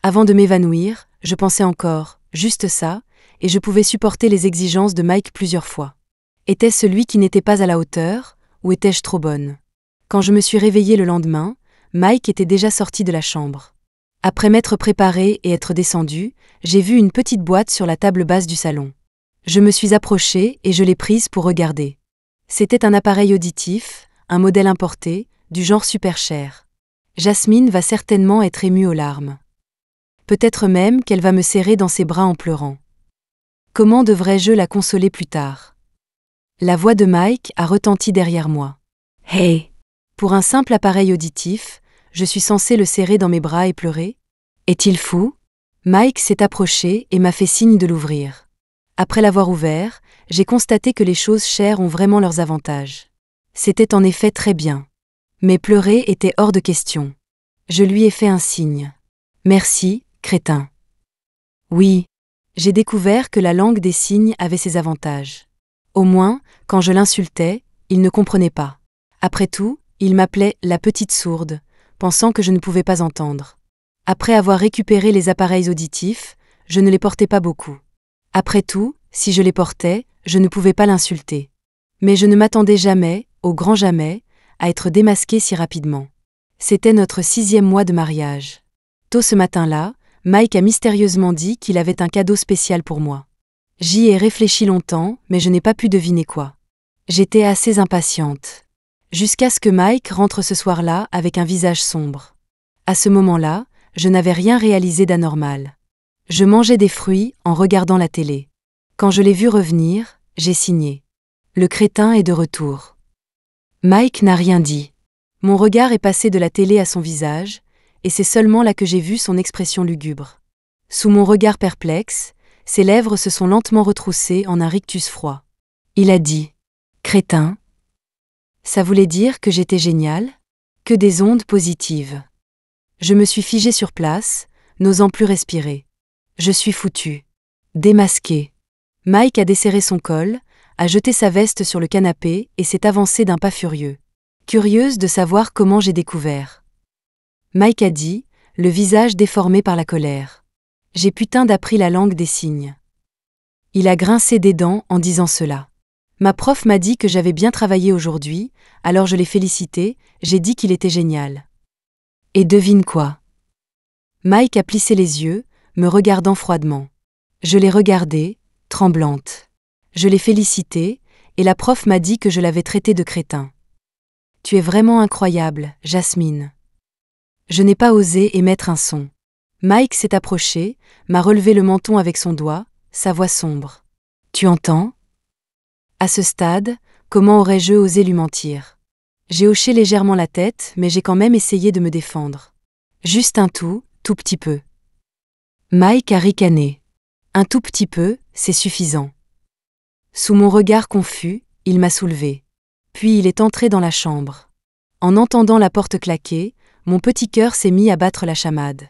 Avant de m'évanouir, je pensais encore, juste ça, et je pouvais supporter les exigences de Mike plusieurs fois. Était-ce celui qui n'était pas à la hauteur, ou étais-je trop bonne? Quand je me suis réveillée le lendemain, Mike était déjà sorti de la chambre. Après m'être préparée et être descendue, j'ai vu une petite boîte sur la table basse du salon. Je me suis approchée et je l'ai prise pour regarder. C'était un appareil auditif, un modèle importé, du genre super cher. Jasmine va certainement être émue aux larmes. Peut-être même qu'elle va me serrer dans ses bras en pleurant. Comment devrais-je la consoler plus tard? La voix de Mike a retenti derrière moi. « Hey !» Pour un simple appareil auditif, je suis censée le serrer dans mes bras et pleurer? Est-il fou? Mike s'est approché et m'a fait signe de l'ouvrir. Après l'avoir ouvert, j'ai constaté que les choses chères ont vraiment leurs avantages. C'était en effet très bien. Mais pleurer était hors de question. Je lui ai fait un signe. « Merci, crétin. » Oui, j'ai découvert que la langue des signes avait ses avantages. Au moins, quand je l'insultais, il ne comprenait pas. Après tout, il m'appelait « la petite sourde », pensant que je ne pouvais pas entendre. Après avoir récupéré les appareils auditifs, je ne les portais pas beaucoup. Après tout, si je les portais, je ne pouvais pas l'insulter. Mais je ne m'attendais jamais, au grand jamais, à être démasquée si rapidement. C'était notre 6e mois de mariage. Tôt ce matin-là, Mike a mystérieusement dit qu'il avait un cadeau spécial pour moi. J'y ai réfléchi longtemps, mais je n'ai pas pu deviner quoi. J'étais assez impatiente. Jusqu'à ce que Mike rentre ce soir-là avec un visage sombre. À ce moment-là, je n'avais rien réalisé d'anormal. Je mangeais des fruits en regardant la télé. Quand je l'ai vu revenir, j'ai signé. Le crétin est de retour. Mike n'a rien dit. Mon regard est passé de la télé à son visage, et c'est seulement là que j'ai vu son expression lugubre. Sous mon regard perplexe, ses lèvres se sont lentement retroussées en un rictus froid. Il a dit « Crétin ». Ça voulait dire que j'étais génial? Que des ondes positives. Je me suis figée sur place, n'osant plus respirer. Je suis foutue. Démasquée. Mike a desserré son col, a jeté sa veste sur le canapé et s'est avancé d'un pas furieux. Curieuse de savoir comment j'ai découvert. Mike a dit, le visage déformé par la colère. J'ai putain d'appris la langue des signes. Il a grincé des dents en disant cela. Ma prof m'a dit que j'avais bien travaillé aujourd'hui, alors je l'ai félicité, j'ai dit qu'il était génial. Et devine quoi? Mike a plissé les yeux, me regardant froidement. Je l'ai regardé, tremblante. Je l'ai félicité, et la prof m'a dit que je l'avais traité de crétin. Tu es vraiment incroyable, Jasmine. Je n'ai pas osé émettre un son. Mike s'est approché, m'a relevé le menton avec son doigt, sa voix sombre. Tu entends? À ce stade, comment aurais-je osé lui mentir? J'ai hoché légèrement la tête, mais j'ai quand même essayé de me défendre. Juste un tout petit peu. Mike a ricané. Un tout petit peu, c'est suffisant. Sous mon regard confus, il m'a soulevé. Puis il est entré dans la chambre. En entendant la porte claquer, mon petit cœur s'est mis à battre la chamade.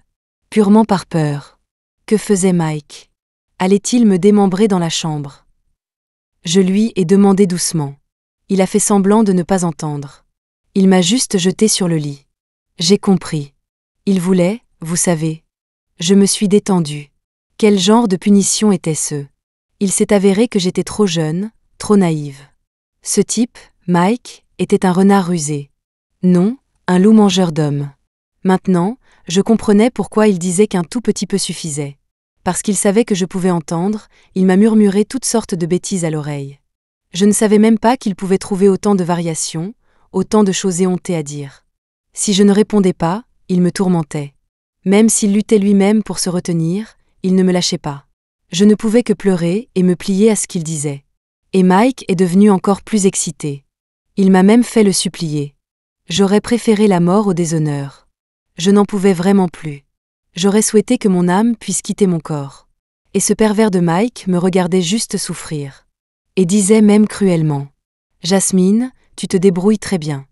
Purement par peur. Que faisait Mike? Allait-il me démembrer dans la chambre? Je lui ai demandé doucement. Il a fait semblant de ne pas entendre. Il m'a juste jeté sur le lit. J'ai compris. Il voulait, vous savez. Je me suis détendue. Quel genre de punition était-ce? Il s'est avéré que j'étais trop jeune, trop naïve. Ce type, Mike, était un renard rusé. Non, un loup mangeur d'hommes. Maintenant, je comprenais pourquoi il disait qu'un tout petit peu suffisait. Parce qu'il savait que je pouvais entendre, il m'a murmuré toutes sortes de bêtises à l'oreille. Je ne savais même pas qu'il pouvait trouver autant de variations, autant de choses éhontées à dire. Si je ne répondais pas, il me tourmentait. Même s'il luttait lui-même pour se retenir, il ne me lâchait pas. Je ne pouvais que pleurer et me plier à ce qu'il disait. Et Mike est devenu encore plus excité. Il m'a même fait le supplier. J'aurais préféré la mort au déshonneur. Je n'en pouvais vraiment plus. J'aurais souhaité que mon âme puisse quitter mon corps. Et ce pervers de Mike me regardait juste souffrir. Et disait même cruellement. Jasmine, tu te débrouilles très bien.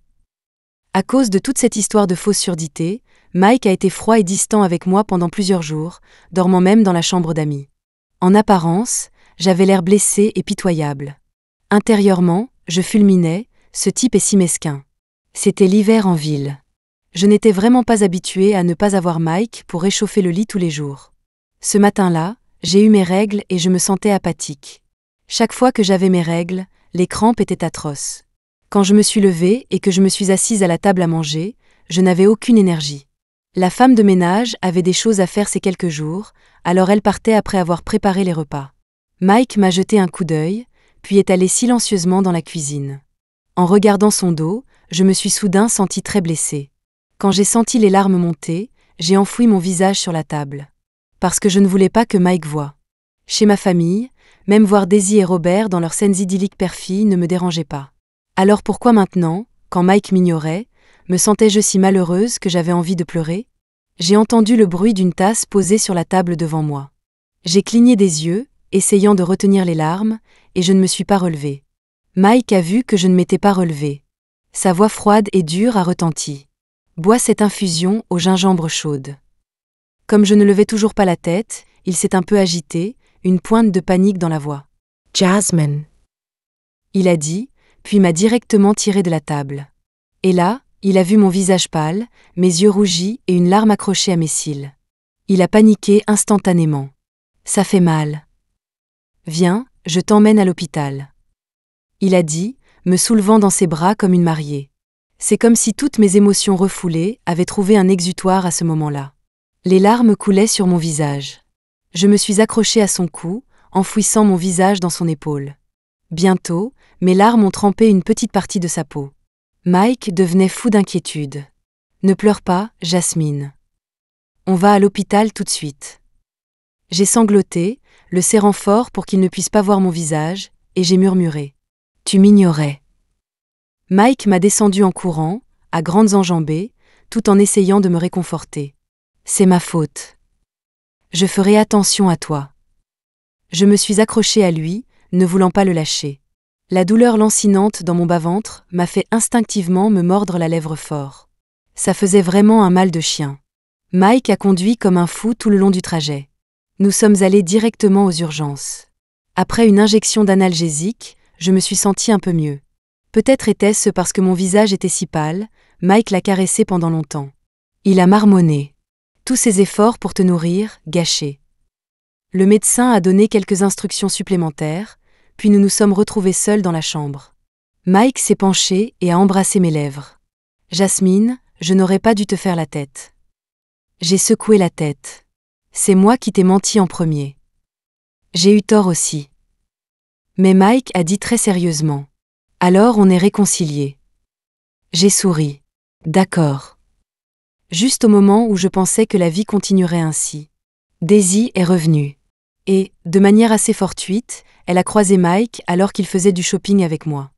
À cause de toute cette histoire de fausse surdité, Mike a été froid et distant avec moi pendant plusieurs jours, dormant même dans la chambre d'amis. En apparence, j'avais l'air blessé et pitoyable. Intérieurement, je fulminais, ce type est si mesquin. C'était l'hiver en ville. Je n'étais vraiment pas habituée à ne pas avoir Mike pour réchauffer le lit tous les jours. Ce matin-là, j'ai eu mes règles et je me sentais apathique. Chaque fois que j'avais mes règles, les crampes étaient atroces. Quand je me suis levée et que je me suis assise à la table à manger, je n'avais aucune énergie. La femme de ménage avait des choses à faire ces quelques jours, alors elle partait après avoir préparé les repas. Mike m'a jeté un coup d'œil, puis est allé silencieusement dans la cuisine. En regardant son dos, je me suis soudain sentie très blessée. Quand j'ai senti les larmes monter, j'ai enfoui mon visage sur la table. Parce que je ne voulais pas que Mike voie. Chez ma famille, même voir Daisy et Robert dans leurs scènes idylliques père-fille ne me dérangeait pas. Alors pourquoi maintenant, quand Mike m'ignorait, me sentais-je si malheureuse que j'avais envie de pleurer? J'ai entendu le bruit d'une tasse posée sur la table devant moi. J'ai cligné des yeux, essayant de retenir les larmes, et je ne me suis pas relevée. Mike a vu que je ne m'étais pas relevée. Sa voix froide et dure a retenti. Bois cette infusion au gingembre chaude. Comme je ne levais toujours pas la tête, il s'est un peu agité, une pointe de panique dans la voix. Jasmine. Il a dit, puis m'a directement tiré de la table. Et là, il a vu mon visage pâle, mes yeux rougis et une larme accrochée à mes cils. Il a paniqué instantanément. Ça fait mal. Viens, je t'emmène à l'hôpital. Il a dit, me soulevant dans ses bras comme une mariée. C'est comme si toutes mes émotions refoulées avaient trouvé un exutoire à ce moment-là. Les larmes coulaient sur mon visage. Je me suis accrochée à son cou, enfouissant mon visage dans son épaule. Bientôt, mes larmes ont trempé une petite partie de sa peau. Mike devenait fou d'inquiétude. Ne pleure pas, Jasmine. On va à l'hôpital tout de suite. J'ai sangloté, le serrant fort pour qu'il ne puisse pas voir mon visage, et j'ai murmuré. Tu m'ignorais. Mike m'a descendu en courant, à grandes enjambées, tout en essayant de me réconforter. C'est ma faute. Je ferai attention à toi. Je me suis accrochée à lui, ne voulant pas le lâcher. La douleur lancinante dans mon bas-ventre m'a fait instinctivement me mordre la lèvre fort. Ça faisait vraiment un mal de chien. Mike a conduit comme un fou tout le long du trajet. Nous sommes allés directement aux urgences. Après une injection d'analgésique, je me suis sentie un peu mieux. Peut-être était-ce parce que mon visage était si pâle, Mike l'a caressé pendant longtemps. Il a marmonné. Tous ses efforts pour te nourrir, gâchés. Le médecin a donné quelques instructions supplémentaires, puis nous nous sommes retrouvés seuls dans la chambre. Mike s'est penché et a embrassé mes lèvres. « Jasmine, je n'aurais pas dû te faire la tête. » J'ai secoué la tête. « C'est moi qui t'ai menti en premier. J'ai eu tort aussi. » Mais Mike a dit très sérieusement. « Alors on est réconciliés. » J'ai souri. « D'accord. » Juste au moment où je pensais que la vie continuerait ainsi. Daisy est revenue. Et, de manière assez fortuite, elle a croisé Mike alors qu'il faisait du shopping avec moi.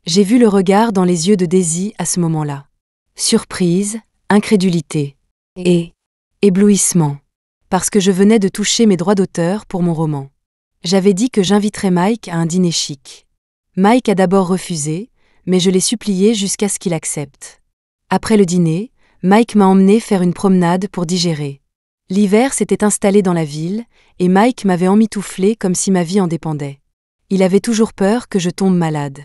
J'ai vu le regard dans les yeux de Daisy à ce moment-là. Surprise, incrédulité et éblouissement. Parce que je venais de toucher mes droits d'auteur pour mon roman. J'avais dit que j'inviterais Mike à un dîner chic. Mike a d'abord refusé, mais je l'ai supplié jusqu'à ce qu'il accepte. Après le dîner, Mike m'a emmené faire une promenade pour digérer. L'hiver s'était installé dans la ville, et Mike m'avait emmitouflé comme si ma vie en dépendait. Il avait toujours peur que je tombe malade.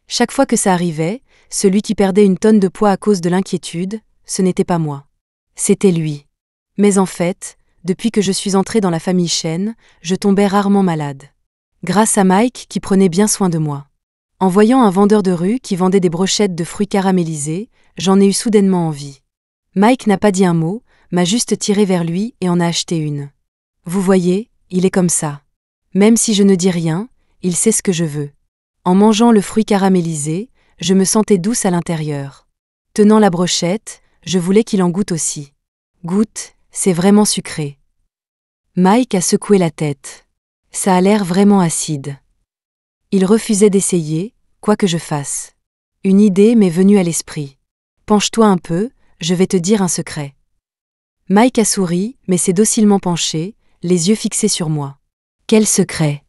Chaque fois que ça arrivait, celui qui perdait une tonne de poids à cause de l'inquiétude, ce n'était pas moi. C'était lui. Mais en fait, depuis que je suis entrée dans la famille Chen, je tombais rarement malade. Grâce à Mike qui prenait bien soin de moi. En voyant un vendeur de rue qui vendait des brochettes de fruits caramélisés, j'en ai eu soudainement envie. Mike n'a pas dit un mot, m'a juste tiré vers lui et en a acheté une. Vous voyez, il est comme ça. Même si je ne dis rien, il sait ce que je veux. En mangeant le fruit caramélisé, je me sentais douce à l'intérieur. Tenant la brochette, je voulais qu'il en goûte aussi. Goûte, c'est vraiment sucré. Mike a secoué la tête. Ça a l'air vraiment acide. Il refusait d'essayer, quoi que je fasse. Une idée m'est venue à l'esprit. Penche-toi un peu, je vais te dire un secret. Mike a souri, mais s'est docilement penché, les yeux fixés sur moi. Quel secret?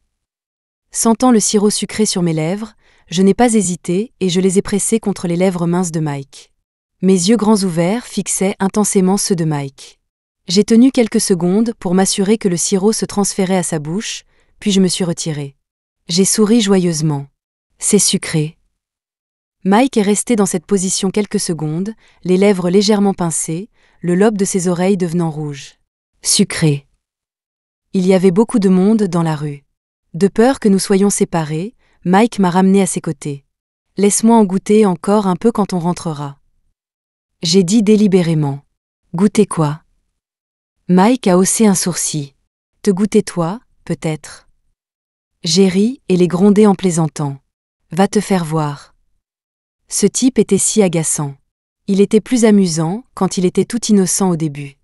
Sentant le sirop sucré sur mes lèvres, je n'ai pas hésité et je les ai pressés contre les lèvres minces de Mike. Mes yeux grands ouverts fixaient intensément ceux de Mike. J'ai tenu quelques secondes pour m'assurer que le sirop se transférait à sa bouche, puis je me suis retirée. J'ai souri joyeusement. C'est sucré. Mike est resté dans cette position quelques secondes, les lèvres légèrement pincées, le lobe de ses oreilles devenant rouge. Sucré. Il y avait beaucoup de monde dans la rue. De peur que nous soyons séparés, Mike m'a ramené à ses côtés. Laisse-moi en goûter encore un peu quand on rentrera. J'ai dit délibérément. Goûter quoi? Mike a haussé un sourcil. Te goûter toi, peut-être. J'ai ri et les grondé en plaisantant. Va te faire voir. Ce type était si agaçant. Il était plus amusant quand il était tout innocent au début.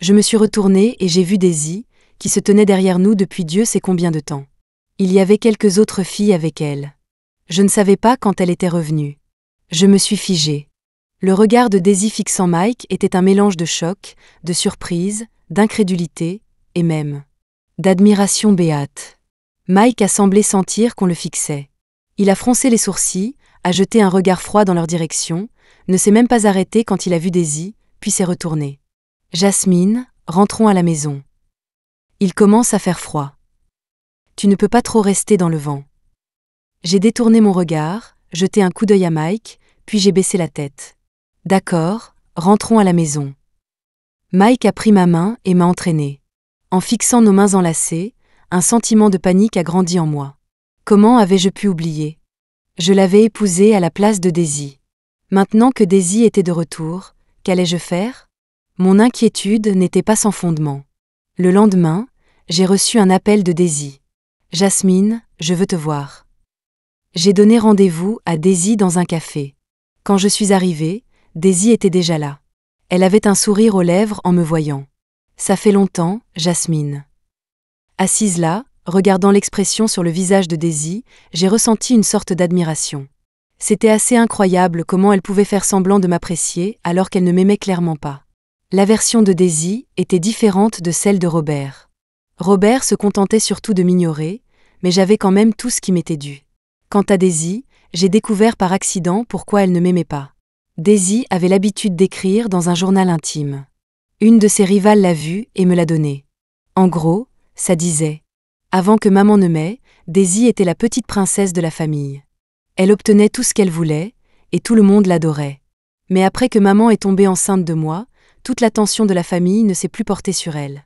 Je me suis retournée et j'ai vu Daisy, qui se tenait derrière nous depuis Dieu sait combien de temps. Il y avait quelques autres filles avec elle. Je ne savais pas quand elle était revenue. Je me suis figée. Le regard de Daisy fixant Mike était un mélange de choc, de surprise, d'incrédulité, et même d'admiration béate. Mike a semblé sentir qu'on le fixait. Il a froncé les sourcils, a jeté un regard froid dans leur direction, ne s'est même pas arrêté quand il a vu Daisy, puis s'est retourné. Jasmine, rentrons à la maison. Il commence à faire froid. Tu ne peux pas trop rester dans le vent. J'ai détourné mon regard, jeté un coup d'œil à Mike, puis j'ai baissé la tête. D'accord, rentrons à la maison. Mike a pris ma main et m'a entraînée. En fixant nos mains enlacées, un sentiment de panique a grandi en moi. Comment avais-je pu oublier? Je l'avais épousée à la place de Daisy. Maintenant que Daisy était de retour, qu'allais-je faire? Mon inquiétude n'était pas sans fondement. Le lendemain, j'ai reçu un appel de Daisy. « Jasmine, je veux te voir. » J'ai donné rendez-vous à Daisy dans un café. Quand je suis arrivée, Daisy était déjà là. Elle avait un sourire aux lèvres en me voyant. « Ça fait longtemps, Jasmine. » Assise là, regardant l'expression sur le visage de Daisy, j'ai ressenti une sorte d'admiration. C'était assez incroyable comment elle pouvait faire semblant de m'apprécier alors qu'elle ne m'aimait clairement pas. La version de Daisy était différente de celle de Robert. Robert se contentait surtout de m'ignorer, mais j'avais quand même tout ce qui m'était dû. Quant à Daisy, j'ai découvert par accident pourquoi elle ne m'aimait pas. Daisy avait l'habitude d'écrire dans un journal intime. Une de ses rivales l'a vu et me l'a donné. En gros, ça disait « Avant que maman ne m'aie, Daisy était la petite princesse de la famille. Elle obtenait tout ce qu'elle voulait, et tout le monde l'adorait. Mais après que maman est tombée enceinte de moi, toute l'attention de la famille ne s'est plus portée sur elle.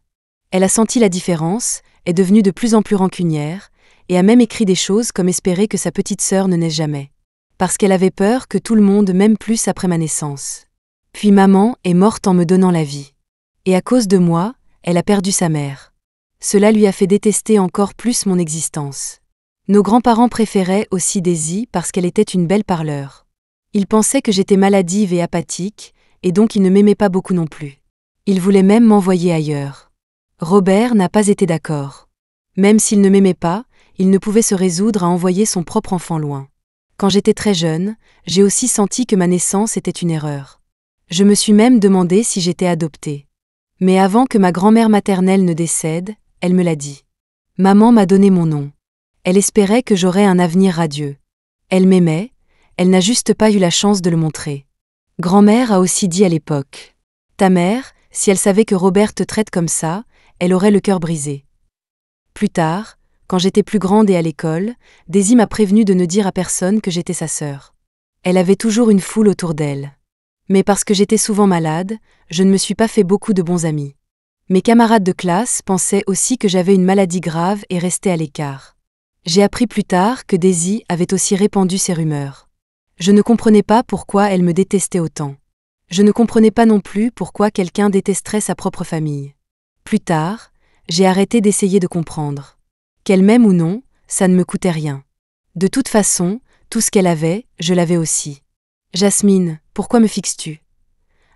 Elle a senti la différence, est devenue de plus en plus rancunière, et a même écrit des choses comme espérer que sa petite sœur ne naisse jamais. Parce qu'elle avait peur que tout le monde m'aime plus après ma naissance. Puis maman est morte en me donnant la vie. Et à cause de moi, elle a perdu sa mère. Cela lui a fait détester encore plus mon existence. Nos grands-parents préféraient aussi Daisy parce qu'elle était une belle parleur. Ils pensaient que j'étais maladive et apathique, et donc ils ne m'aimaient pas beaucoup non plus. Ils voulaient même m'envoyer ailleurs. Robert n'a pas été d'accord. Même s'il ne m'aimait pas, il ne pouvait se résoudre à envoyer son propre enfant loin. Quand j'étais très jeune, j'ai aussi senti que ma naissance était une erreur. Je me suis même demandé si j'étais adoptée. Mais avant que ma grand-mère maternelle ne décède, elle me l'a dit. Maman m'a donné mon nom. Elle espérait que j'aurais un avenir radieux. Elle m'aimait, elle n'a juste pas eu la chance de le montrer. Grand-mère a aussi dit à l'époque. Ta mère, si elle savait que Robert te traite comme ça, elle aurait le cœur brisé. Plus tard, quand j'étais plus grande et à l'école, Daisy m'a prévenue de ne dire à personne que j'étais sa sœur. Elle avait toujours une foule autour d'elle. Mais parce que j'étais souvent malade, je ne me suis pas fait beaucoup de bons amis. Mes camarades de classe pensaient aussi que j'avais une maladie grave et restaient à l'écart. J'ai appris plus tard que Daisy avait aussi répandu ces rumeurs. Je ne comprenais pas pourquoi elle me détestait autant. Je ne comprenais pas non plus pourquoi quelqu'un détesterait sa propre famille. Plus tard, j'ai arrêté d'essayer de comprendre. Qu'elle m'aime ou non, ça ne me coûtait rien. De toute façon, tout ce qu'elle avait, je l'avais aussi. Jasmine, pourquoi me fixes-tu ?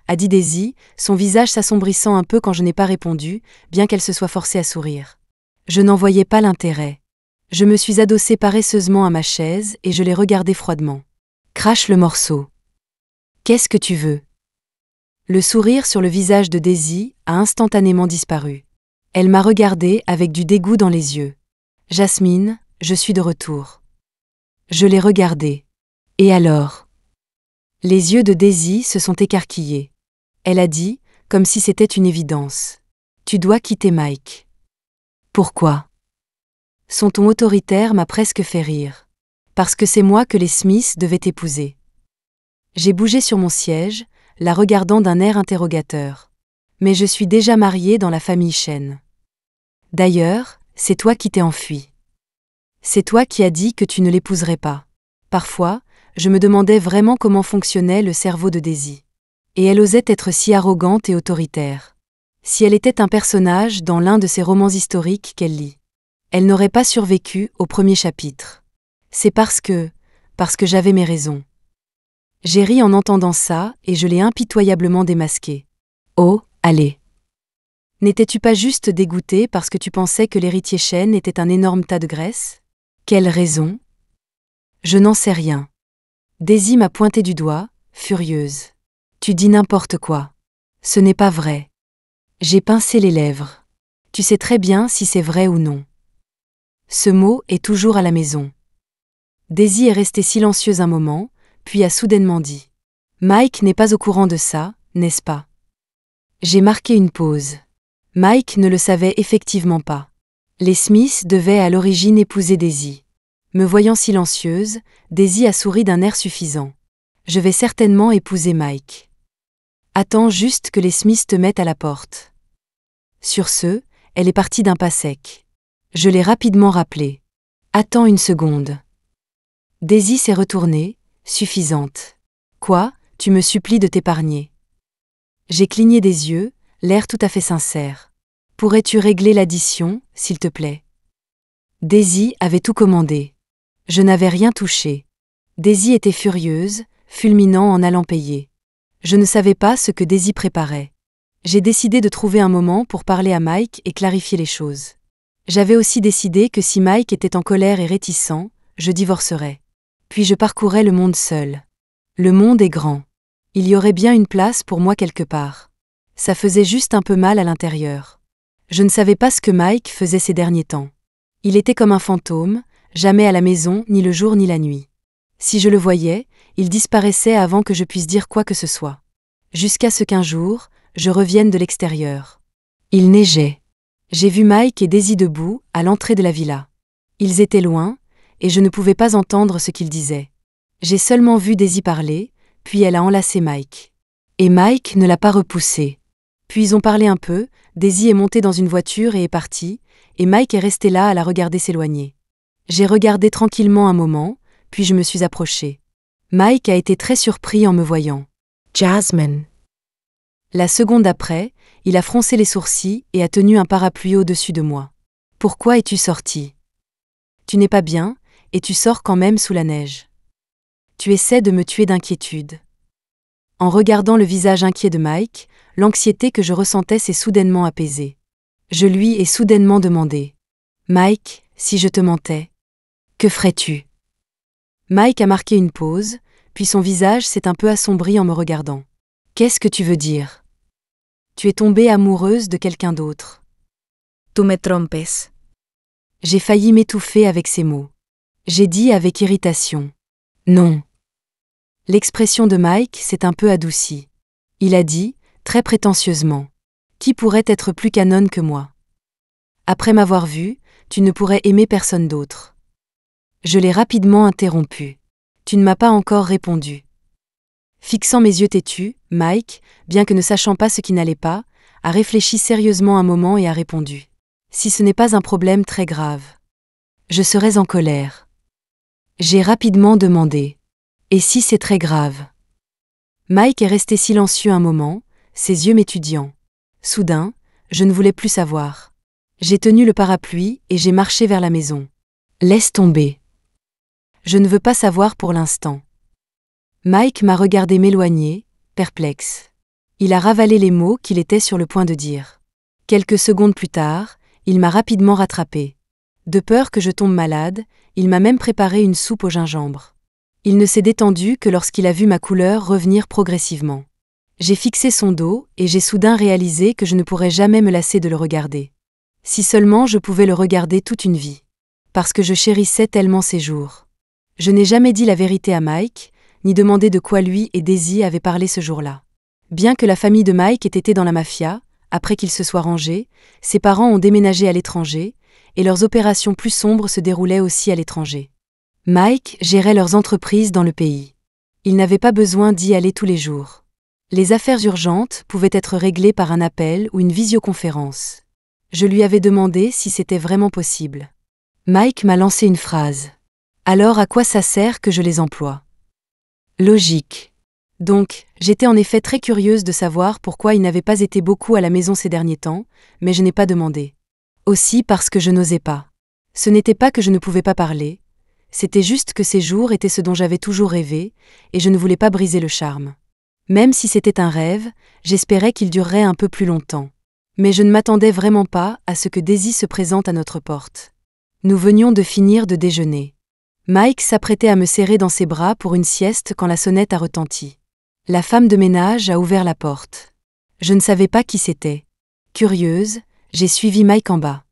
A dit Daisy, son visage s'assombrissant un peu quand je n'ai pas répondu, bien qu'elle se soit forcée à sourire. Je n'en voyais pas l'intérêt. Je me suis adossée paresseusement à ma chaise et je l'ai regardée froidement. Crache le morceau. Qu'est-ce que tu veux ? Le sourire sur le visage de Daisy a instantanément disparu. Elle m'a regardée avec du dégoût dans les yeux. Jasmine, je suis de retour. Je l'ai regardée. Et alors ? Les yeux de Daisy se sont écarquillés. Elle a dit, comme si c'était une évidence. Tu dois quitter Mike. Pourquoi ? Son ton autoritaire m'a presque fait rire. Parce que c'est moi que les Smiths devaient épouser. J'ai bougé sur mon siège, la regardant d'un air interrogateur. Mais je suis déjà mariée dans la famille Chen. D'ailleurs, c'est toi qui t'es enfui. C'est toi qui as dit que tu ne l'épouserais pas. Parfois, je me demandais vraiment comment fonctionnait le cerveau de Daisy. Et elle osait être si arrogante et autoritaire. Si elle était un personnage dans l'un de ces romans historiques qu'elle lit. Elle n'aurait pas survécu au premier chapitre. C'est parce que j'avais mes raisons. J'ai ri en entendant ça et je l'ai impitoyablement démasqué. Oh, allez. N'étais-tu pas juste dégoûté parce que tu pensais que l'héritier Chen était un énorme tas de graisse ? Quelle raison ? Je n'en sais rien. Daisy m'a pointé du doigt, furieuse. Tu dis n'importe quoi. Ce n'est pas vrai. J'ai pincé les lèvres. Tu sais très bien si c'est vrai ou non. Ce mot est toujours à la maison. Daisy est restée silencieuse un moment, puis a soudainement dit. Mike n'est pas au courant de ça, n'est-ce pas ? J'ai marqué une pause. Mike ne le savait effectivement pas. Les Smiths devaient à l'origine épouser Daisy. Me voyant silencieuse, Daisy a souri d'un air suffisant. Je vais certainement épouser Mike. Attends juste que les Smiths te mettent à la porte. Sur ce, elle est partie d'un pas sec. Je l'ai rapidement rappelée. Attends une seconde. Daisy s'est retournée, suffisante. Quoi, tu me supplies de t'épargner. J'ai cligné des yeux, l'air tout à fait sincère. Pourrais-tu régler l'addition, s'il te plaît ? Daisy avait tout commandé. Je n'avais rien touché. Daisy était furieuse, fulminant en allant payer. Je ne savais pas ce que Daisy préparait. J'ai décidé de trouver un moment pour parler à Mike et clarifier les choses. J'avais aussi décidé que si Mike était en colère et réticent, je divorcerais. Puis je parcourais le monde seul. Le monde est grand. Il y aurait bien une place pour moi quelque part. Ça faisait juste un peu mal à l'intérieur. Je ne savais pas ce que Mike faisait ces derniers temps. Il était comme un fantôme, jamais à la maison, ni le jour ni la nuit. Si je le voyais, il disparaissait avant que je puisse dire quoi que ce soit. Jusqu'à ce qu'un jour, je revienne de l'extérieur. Il neigeait. J'ai vu Mike et Daisy debout, à l'entrée de la villa. Ils étaient loin, et je ne pouvais pas entendre ce qu'ils disaient. J'ai seulement vu Daisy parler, puis elle a enlacé Mike. Et Mike ne l'a pas repoussé. Puis ils ont parlé un peu, Daisy est montée dans une voiture et est partie, et Mike est resté là à la regarder s'éloigner. J'ai regardé tranquillement un moment, puis je me suis approchée. Mike a été très surpris en me voyant. Jasmine. La seconde après, il a froncé les sourcils et a tenu un parapluie au-dessus de moi. Pourquoi es-tu sortie? Tu n'es pas bien, et tu sors quand même sous la neige. Tu essaies de me tuer d'inquiétude. En regardant le visage inquiet de Mike, l'anxiété que je ressentais s'est soudainement apaisée. Je lui ai soudainement demandé. Mike, si je te mentais, que ferais-tu? Mike a marqué une pause, puis son visage s'est un peu assombri en me regardant. Qu'est-ce que tu veux dire? Tu es tombée amoureuse de quelqu'un d'autre. Tu me trompes. J'ai failli m'étouffer avec ces mots. J'ai dit avec irritation. Non. L'expression de Mike s'est un peu adoucie. Il a dit, très prétentieusement. Qui pourrait être plus canonne que moi? Après m'avoir vu, tu ne pourrais aimer personne d'autre. Je l'ai rapidement interrompu. Tu ne m'as pas encore répondu. Fixant mes yeux têtus, Mike, bien que ne sachant pas ce qui n'allait pas, a réfléchi sérieusement un moment et a répondu. Si ce n'est pas un problème très grave. Je serais en colère. J'ai rapidement demandé. Et si c'est très grave? Mike est resté silencieux un moment, ses yeux m'étudiant. Soudain, je ne voulais plus savoir. J'ai tenu le parapluie et j'ai marché vers la maison. Laisse tomber. Je ne veux pas savoir pour l'instant. Mike m'a regardé m'éloigner, perplexe. Il a ravalé les mots qu'il était sur le point de dire. Quelques secondes plus tard, il m'a rapidement rattrapé. De peur que je tombe malade, il m'a même préparé une soupe au gingembre. Il ne s'est détendu que lorsqu'il a vu ma couleur revenir progressivement. J'ai fixé son dos et j'ai soudain réalisé que je ne pourrais jamais me lasser de le regarder. Si seulement je pouvais le regarder toute une vie. Parce que je chérissais tellement ces jours. Je n'ai jamais dit la vérité à Mike, ni demandé de quoi lui et Daisy avaient parlé ce jour-là. Bien que la famille de Mike ait été dans la mafia, après qu'il se soit rangé, ses parents ont déménagé à l'étranger, et leurs opérations plus sombres se déroulaient aussi à l'étranger. Mike gérait leurs entreprises dans le pays. Il n'avait pas besoin d'y aller tous les jours. Les affaires urgentes pouvaient être réglées par un appel ou une visioconférence. Je lui avais demandé si c'était vraiment possible. Mike m'a lancé une phrase. Alors à quoi ça sert que je les emploie? Logique. Donc, j'étais en effet très curieuse de savoir pourquoi il n'avait pas été beaucoup à la maison ces derniers temps, mais je n'ai pas demandé. Aussi parce que je n'osais pas. Ce n'était pas que je ne pouvais pas parler, c'était juste que ces jours étaient ce dont j'avais toujours rêvé, et je ne voulais pas briser le charme. Même si c'était un rêve, j'espérais qu'il durerait un peu plus longtemps. Mais je ne m'attendais vraiment pas à ce que Daisy se présente à notre porte. Nous venions de finir de déjeuner. Mike s'apprêtait à me serrer dans ses bras pour une sieste quand la sonnette a retenti. La femme de ménage a ouvert la porte. Je ne savais pas qui c'était. Curieuse, j'ai suivi Mike en bas.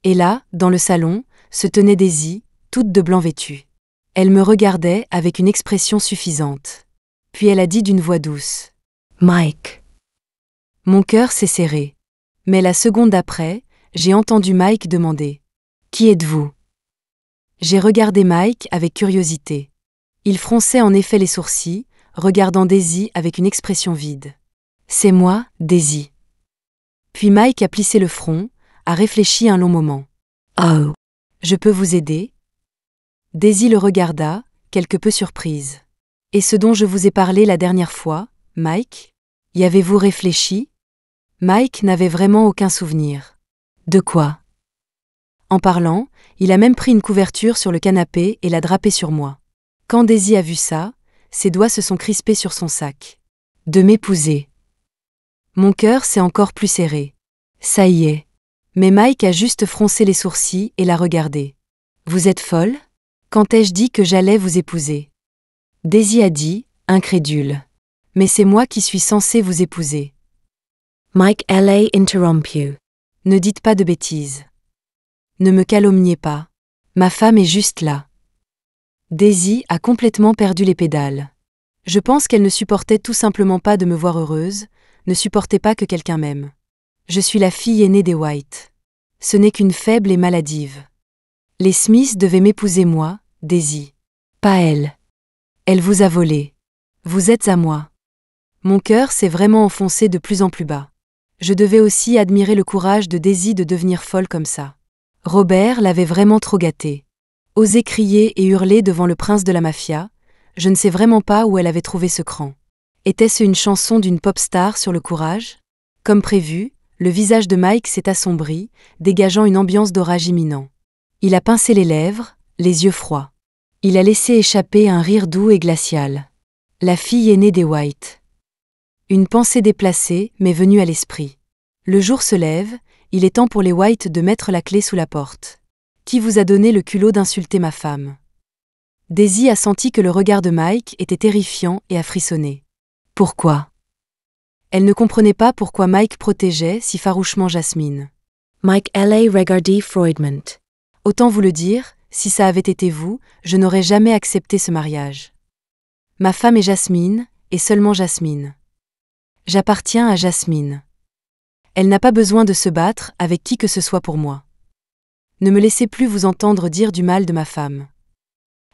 Et là, dans le salon, se tenait Daisy, toute de blanc vêtue. Elle me regardait avec une expression suffisante. Puis elle a dit d'une voix douce. « Mike !» Mon cœur s'est serré. Mais la seconde d'après, j'ai entendu Mike demander. « Qui êtes-vous » J'ai regardé Mike avec curiosité. Il fronçait en effet les sourcils, regardant Daisy avec une expression vide. « C'est moi, Daisy. » Puis Mike a plissé le front, a réfléchi un long moment. « Oh, je peux vous aider ?» Daisy le regarda, quelque peu surprise. « Et ce dont je vous ai parlé la dernière fois, Mike? Y avez-vous réfléchi ?» Mike n'avait vraiment aucun souvenir. « De quoi ?» En parlant, il a même pris une couverture sur le canapé et l'a drapée sur moi. Quand Daisy a vu ça, ses doigts se sont crispés sur son sac. « De m'épouser. » Mon cœur s'est encore plus serré. Ça y est. Mais Mike a juste froncé les sourcils et l'a regardé. « Vous êtes folle? Quand ai-je dit que j'allais vous épouser ?» Daisy a dit, incrédule. « Mais c'est moi qui suis censée vous épouser. » Mike L.A. interrompu. « Ne dites pas de bêtises. Ne me calomniez pas. Ma femme est juste là. » Daisy a complètement perdu les pédales. Je pense qu'elle ne supportait tout simplement pas de me voir heureuse, ne supportait pas que quelqu'un m'aime. Je suis la fille aînée des White. Ce n'est qu'une faible et maladive. Les Smiths devaient m'épouser moi, Daisy. Pas elle. Elle vous a volé. Vous êtes à moi. Mon cœur s'est vraiment enfoncé de plus en plus bas. Je devais aussi admirer le courage de Daisy de devenir folle comme ça. Robert l'avait vraiment trop gâtée. Oser crier et hurler devant le prince de la mafia, je ne sais vraiment pas où elle avait trouvé ce cran. Était-ce une chanson d'une pop star sur le courage? Comme prévu, le visage de Mike s'est assombri, dégageant une ambiance d'orage imminent. Il a pincé les lèvres, les yeux froids. Il a laissé échapper un rire doux et glacial. La fille aînée des White. Une pensée déplacée m'est venue à l'esprit. Le jour se lève, il est temps pour les White de mettre la clé sous la porte. Qui vous a donné le culot d'insulter ma femme? Daisy a senti que le regard de Mike était terrifiant et a frissonné. Pourquoi? Elle ne comprenait pas pourquoi Mike protégeait si farouchement Jasmine. Mike L.A. regardé Freudment. Autant vous le dire, si ça avait été vous, je n'aurais jamais accepté ce mariage. Ma femme est Jasmine, et seulement Jasmine. J'appartiens à Jasmine. Elle n'a pas besoin de se battre avec qui que ce soit pour moi. Ne me laissez plus vous entendre dire du mal de ma femme.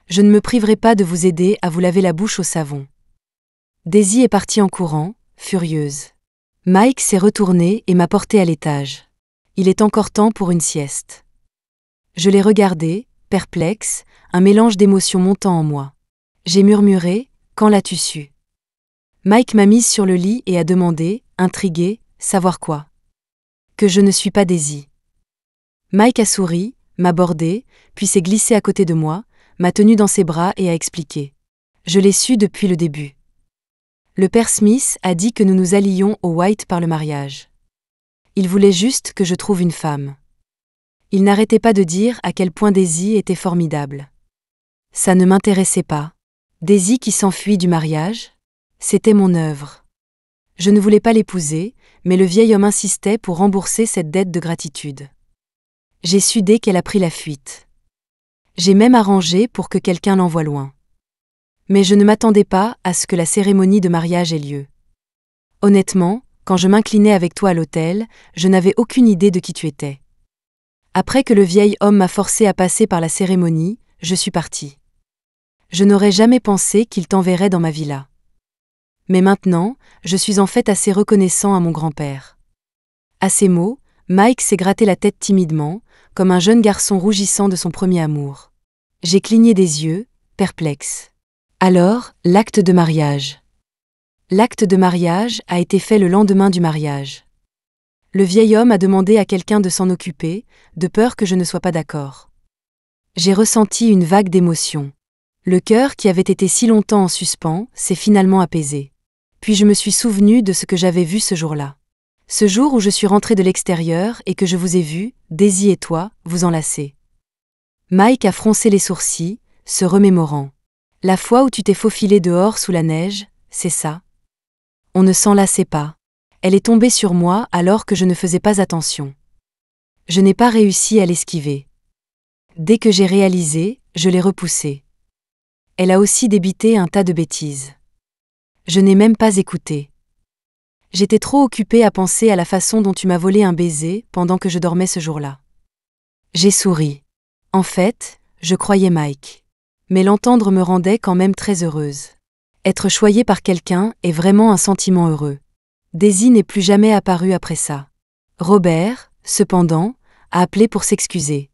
Je ne me priverai pas de vous aider à vous laver la bouche au savon. Daisy est partie en courant, furieuse. Mike s'est retourné et m'a porté à l'étage. Il est encore temps pour une sieste. Je l'ai regardé, perplexe, un mélange d'émotions montant en moi. J'ai murmuré, quand l'as-tu su? Mike m'a mise sur le lit et a demandé, intrigué, savoir quoi? Que je ne suis pas Daisy. Mike a souri, m'a bordé, puis s'est glissé à côté de moi, m'a tenu dans ses bras et a expliqué. Je l'ai su depuis le début. Le père Smith a dit que nous nous allions aux White par le mariage. Il voulait juste que je trouve une femme. Il n'arrêtait pas de dire à quel point Daisy était formidable. Ça ne m'intéressait pas. Daisy qui s'enfuit du mariage? C'était mon œuvre. Je ne voulais pas l'épouser, mais le vieil homme insistait pour rembourser cette dette de gratitude. J'ai su dès qu'elle a pris la fuite. J'ai même arrangé pour que quelqu'un l'envoie loin. Mais je ne m'attendais pas à ce que la cérémonie de mariage ait lieu. Honnêtement, quand je m'inclinais avec toi à l'autel, je n'avais aucune idée de qui tu étais. Après que le vieil homme m'a forcé à passer par la cérémonie, je suis partie. Je n'aurais jamais pensé qu'il t'enverrait dans ma villa. Mais maintenant, je suis en fait assez reconnaissant à mon grand-père. À ces mots, Mike s'est gratté la tête timidement, comme un jeune garçon rougissant de son premier amour. J'ai cligné des yeux, perplexe. Alors, l'acte de mariage. L'acte de mariage a été fait le lendemain du mariage. Le vieil homme a demandé à quelqu'un de s'en occuper, de peur que je ne sois pas d'accord. J'ai ressenti une vague d'émotion. Le cœur qui avait été si longtemps en suspens s'est finalement apaisé. Puis je me suis souvenu de ce que j'avais vu ce jour-là. Ce jour où je suis rentré de l'extérieur et que je vous ai vu, Daisy et toi, vous enlacer. Mike a froncé les sourcils, se remémorant. La fois où tu t'es faufilé dehors sous la neige, c'est ça? On ne s'enlaçait pas. Elle est tombée sur moi alors que je ne faisais pas attention. Je n'ai pas réussi à l'esquiver. Dès que j'ai réalisé, je l'ai repoussée. Elle a aussi débité un tas de bêtises. Je n'ai même pas écouté. J'étais trop occupée à penser à la façon dont tu m'as volé un baiser pendant que je dormais ce jour-là. J'ai souri. En fait, je croyais Mike. Mais l'entendre me rendait quand même très heureuse. Être choyée par quelqu'un est vraiment un sentiment heureux. Daisy n'est plus jamais apparue après ça. Robert, cependant, a appelé pour s'excuser.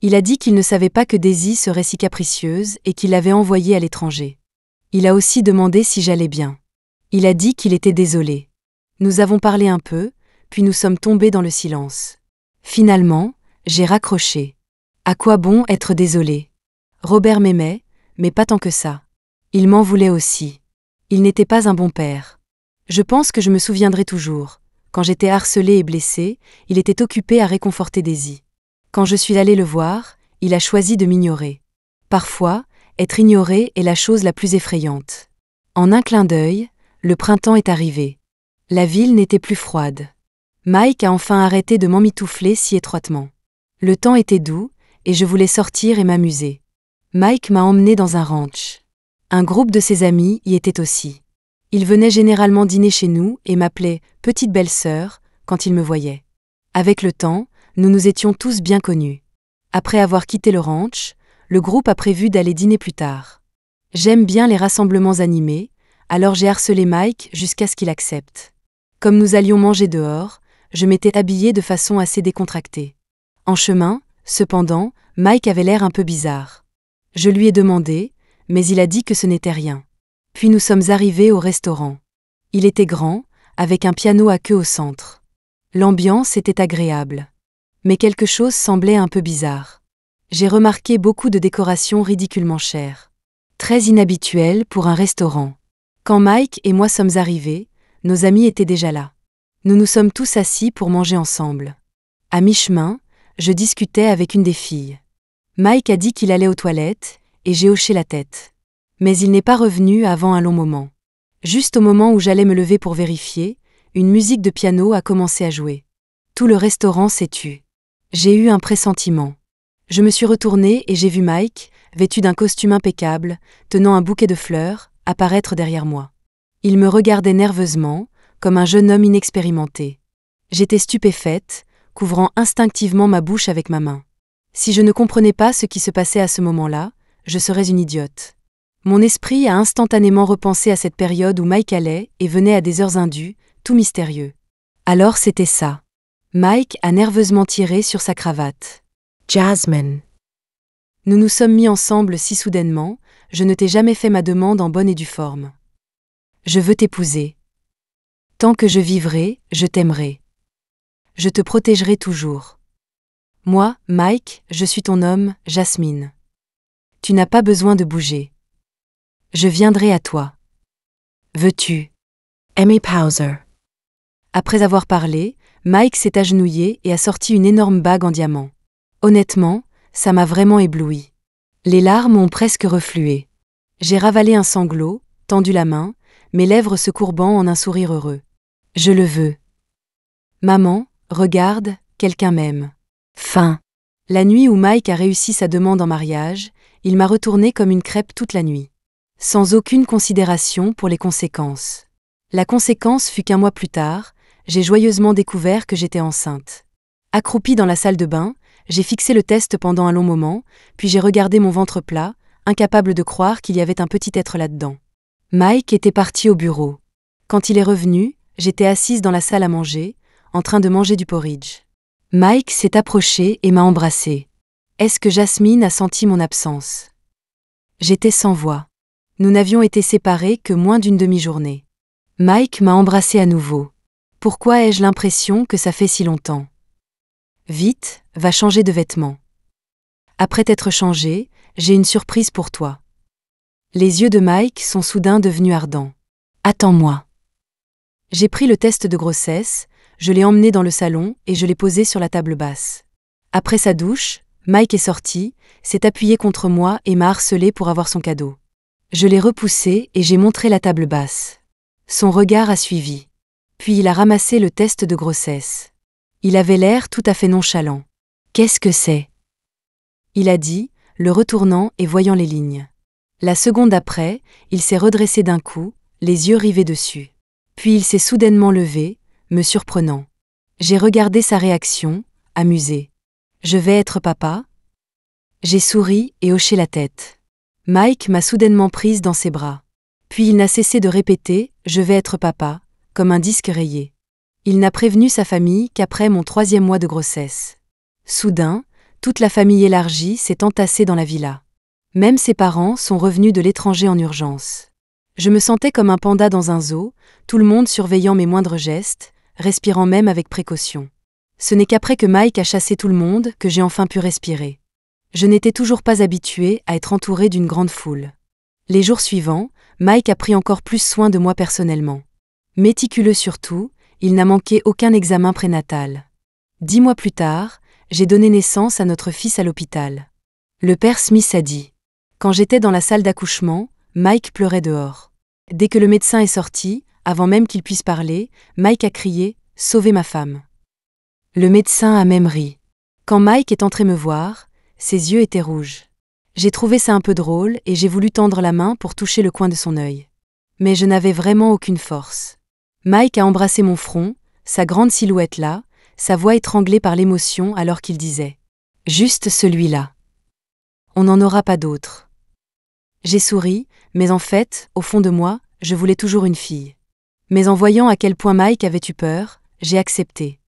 Il a dit qu'il ne savait pas que Daisy serait si capricieuse et qu'il l'avait envoyée à l'étranger. Il a aussi demandé si j'allais bien. Il a dit qu'il était désolé. Nous avons parlé un peu, puis nous sommes tombés dans le silence. Finalement, j'ai raccroché. À quoi bon être désolé? Robert m'aimait, mais pas tant que ça. Il m'en voulait aussi. Il n'était pas un bon père. Je pense que je me souviendrai toujours. Quand j'étais harcelée et blessée, il était occupé à réconforter Daisy. Quand je suis allée le voir, il a choisi de m'ignorer. Parfois, être ignoré est la chose la plus effrayante. En un clin d'œil, le printemps est arrivé. La ville n'était plus froide. Mike a enfin arrêté de m'emmitoufler si étroitement. Le temps était doux, et je voulais sortir et m'amuser. Mike m'a emmené dans un ranch. Un groupe de ses amis y était aussi. Il venait généralement dîner chez nous et m'appelait « petite belle-sœur » quand il me voyait. Avec le temps, nous nous étions tous bien connus. Après avoir quitté le ranch, le groupe a prévu d'aller dîner plus tard. J'aime bien les rassemblements animés, alors j'ai harcelé Mike jusqu'à ce qu'il accepte. Comme nous allions manger dehors, je m'étais habillée de façon assez décontractée. En chemin, cependant, Mike avait l'air un peu bizarre. Je lui ai demandé, mais il a dit que ce n'était rien. Puis nous sommes arrivés au restaurant. Il était grand, avec un piano à queue au centre. L'ambiance était agréable. Mais quelque chose semblait un peu bizarre. J'ai remarqué beaucoup de décorations ridiculement chères. Très inhabituelles pour un restaurant. Quand Mike et moi sommes arrivés, nos amis étaient déjà là. Nous nous sommes tous assis pour manger ensemble. À mi-chemin, je discutais avec une des filles. Mike a dit qu'il allait aux toilettes, et j'ai hoché la tête. Mais il n'est pas revenu avant un long moment. Juste au moment où j'allais me lever pour vérifier, une musique de piano a commencé à jouer. Tout le restaurant s'est tu. J'ai eu un pressentiment. Je me suis retournée et j'ai vu Mike, vêtu d'un costume impeccable, tenant un bouquet de fleurs, apparaître derrière moi. Il me regardait nerveusement, comme un jeune homme inexpérimenté. J'étais stupéfaite, couvrant instinctivement ma bouche avec ma main. Si je ne comprenais pas ce qui se passait à ce moment-là, je serais une idiote. Mon esprit a instantanément repensé à cette période où Mike allait et venait à des heures indues, tout mystérieux. Alors c'était ça. Mike a nerveusement tiré sur sa cravate. Jasmine. Nous nous sommes mis ensemble si soudainement, je ne t'ai jamais fait ma demande en bonne et due forme. Je veux t'épouser. Tant que je vivrai, je t'aimerai. Je te protégerai toujours. Moi, Mike, je suis ton homme, Jasmine. Tu n'as pas besoin de bouger. Je viendrai à toi. Veux-tu? Emmy Pauser. Après avoir parlé, Mike s'est agenouillé et a sorti une énorme bague en diamant. Honnêtement, ça m'a vraiment ébloui. Les larmes ont presque reflué. J'ai ravalé un sanglot, tendu la main, mes lèvres se courbant en un sourire heureux. Je le veux. Maman, regarde, quelqu'un m'aime. Fin. La nuit où Mike a réussi sa demande en mariage, il m'a retourné comme une crêpe toute la nuit. Sans aucune considération pour les conséquences. La conséquence fut qu'un mois plus tard, j'ai joyeusement découvert que j'étais enceinte. Accroupie dans la salle de bain, j'ai fixé le test pendant un long moment, puis j'ai regardé mon ventre plat, incapable de croire qu'il y avait un petit être là-dedans. Mike était parti au bureau. Quand il est revenu, j'étais assise dans la salle à manger, en train de manger du porridge. Mike s'est approché et m'a embrassée. Est-ce que Jasmine a senti mon absence? J'étais sans voix. Nous n'avions été séparés que moins d'une demi-journée. Mike m'a embrassée à nouveau. Pourquoi ai-je l'impression que ça fait si longtemps? Vite, va changer de vêtements. Après t'être changé, j'ai une surprise pour toi. Les yeux de Mike sont soudain devenus ardents. Attends-moi. J'ai pris le test de grossesse, je l'ai emmené dans le salon et je l'ai posé sur la table basse. Après sa douche, Mike est sorti, s'est appuyé contre moi et m'a harcelé pour avoir son cadeau. Je l'ai repoussé et j'ai montré la table basse. Son regard a suivi. Puis il a ramassé le test de grossesse. Il avait l'air tout à fait nonchalant. Qu'est-ce que c'est? Il a dit, le retournant et voyant les lignes. La seconde après, il s'est redressé d'un coup, les yeux rivés dessus. Puis il s'est soudainement levé, me surprenant. J'ai regardé sa réaction, amusée. Je vais être papa? J'ai souri et hoché la tête. Mike m'a soudainement prise dans ses bras. Puis il n'a cessé de répéter « Je vais être papa », comme un disque rayé. Il n'a prévenu sa famille qu'après mon 3e mois de grossesse. Soudain, toute la famille élargie s'est entassée dans la villa. Même ses parents sont revenus de l'étranger en urgence. Je me sentais comme un panda dans un zoo, tout le monde surveillant mes moindres gestes, respirant même avec précaution. Ce n'est qu'après que Mike a chassé tout le monde que j'ai enfin pu respirer. Je n'étais toujours pas habituée à être entourée d'une grande foule. Les jours suivants, Mike a pris encore plus soin de moi personnellement. Méticuleux surtout, il n'a manqué aucun examen prénatal. 10 mois plus tard, j'ai donné naissance à notre fils à l'hôpital. Le père Smith a dit. Quand j'étais dans la salle d'accouchement, Mike pleurait dehors. Dès que le médecin est sorti, avant même qu'il puisse parler, Mike a crié « Sauvez ma femme ». Le médecin a même ri. Quand Mike est entré me voir, ses yeux étaient rouges. J'ai trouvé ça un peu drôle et j'ai voulu tendre la main pour toucher le coin de son œil. Mais je n'avais vraiment aucune force. Mike a embrassé mon front, sa grande silhouette là, sa voix étranglée par l'émotion alors qu'il disait « Juste celui-là. On n'en aura pas d'autre. » J'ai souri, mais en fait, au fond de moi, je voulais toujours une fille. Mais en voyant à quel point Mike avait eu peur, j'ai accepté.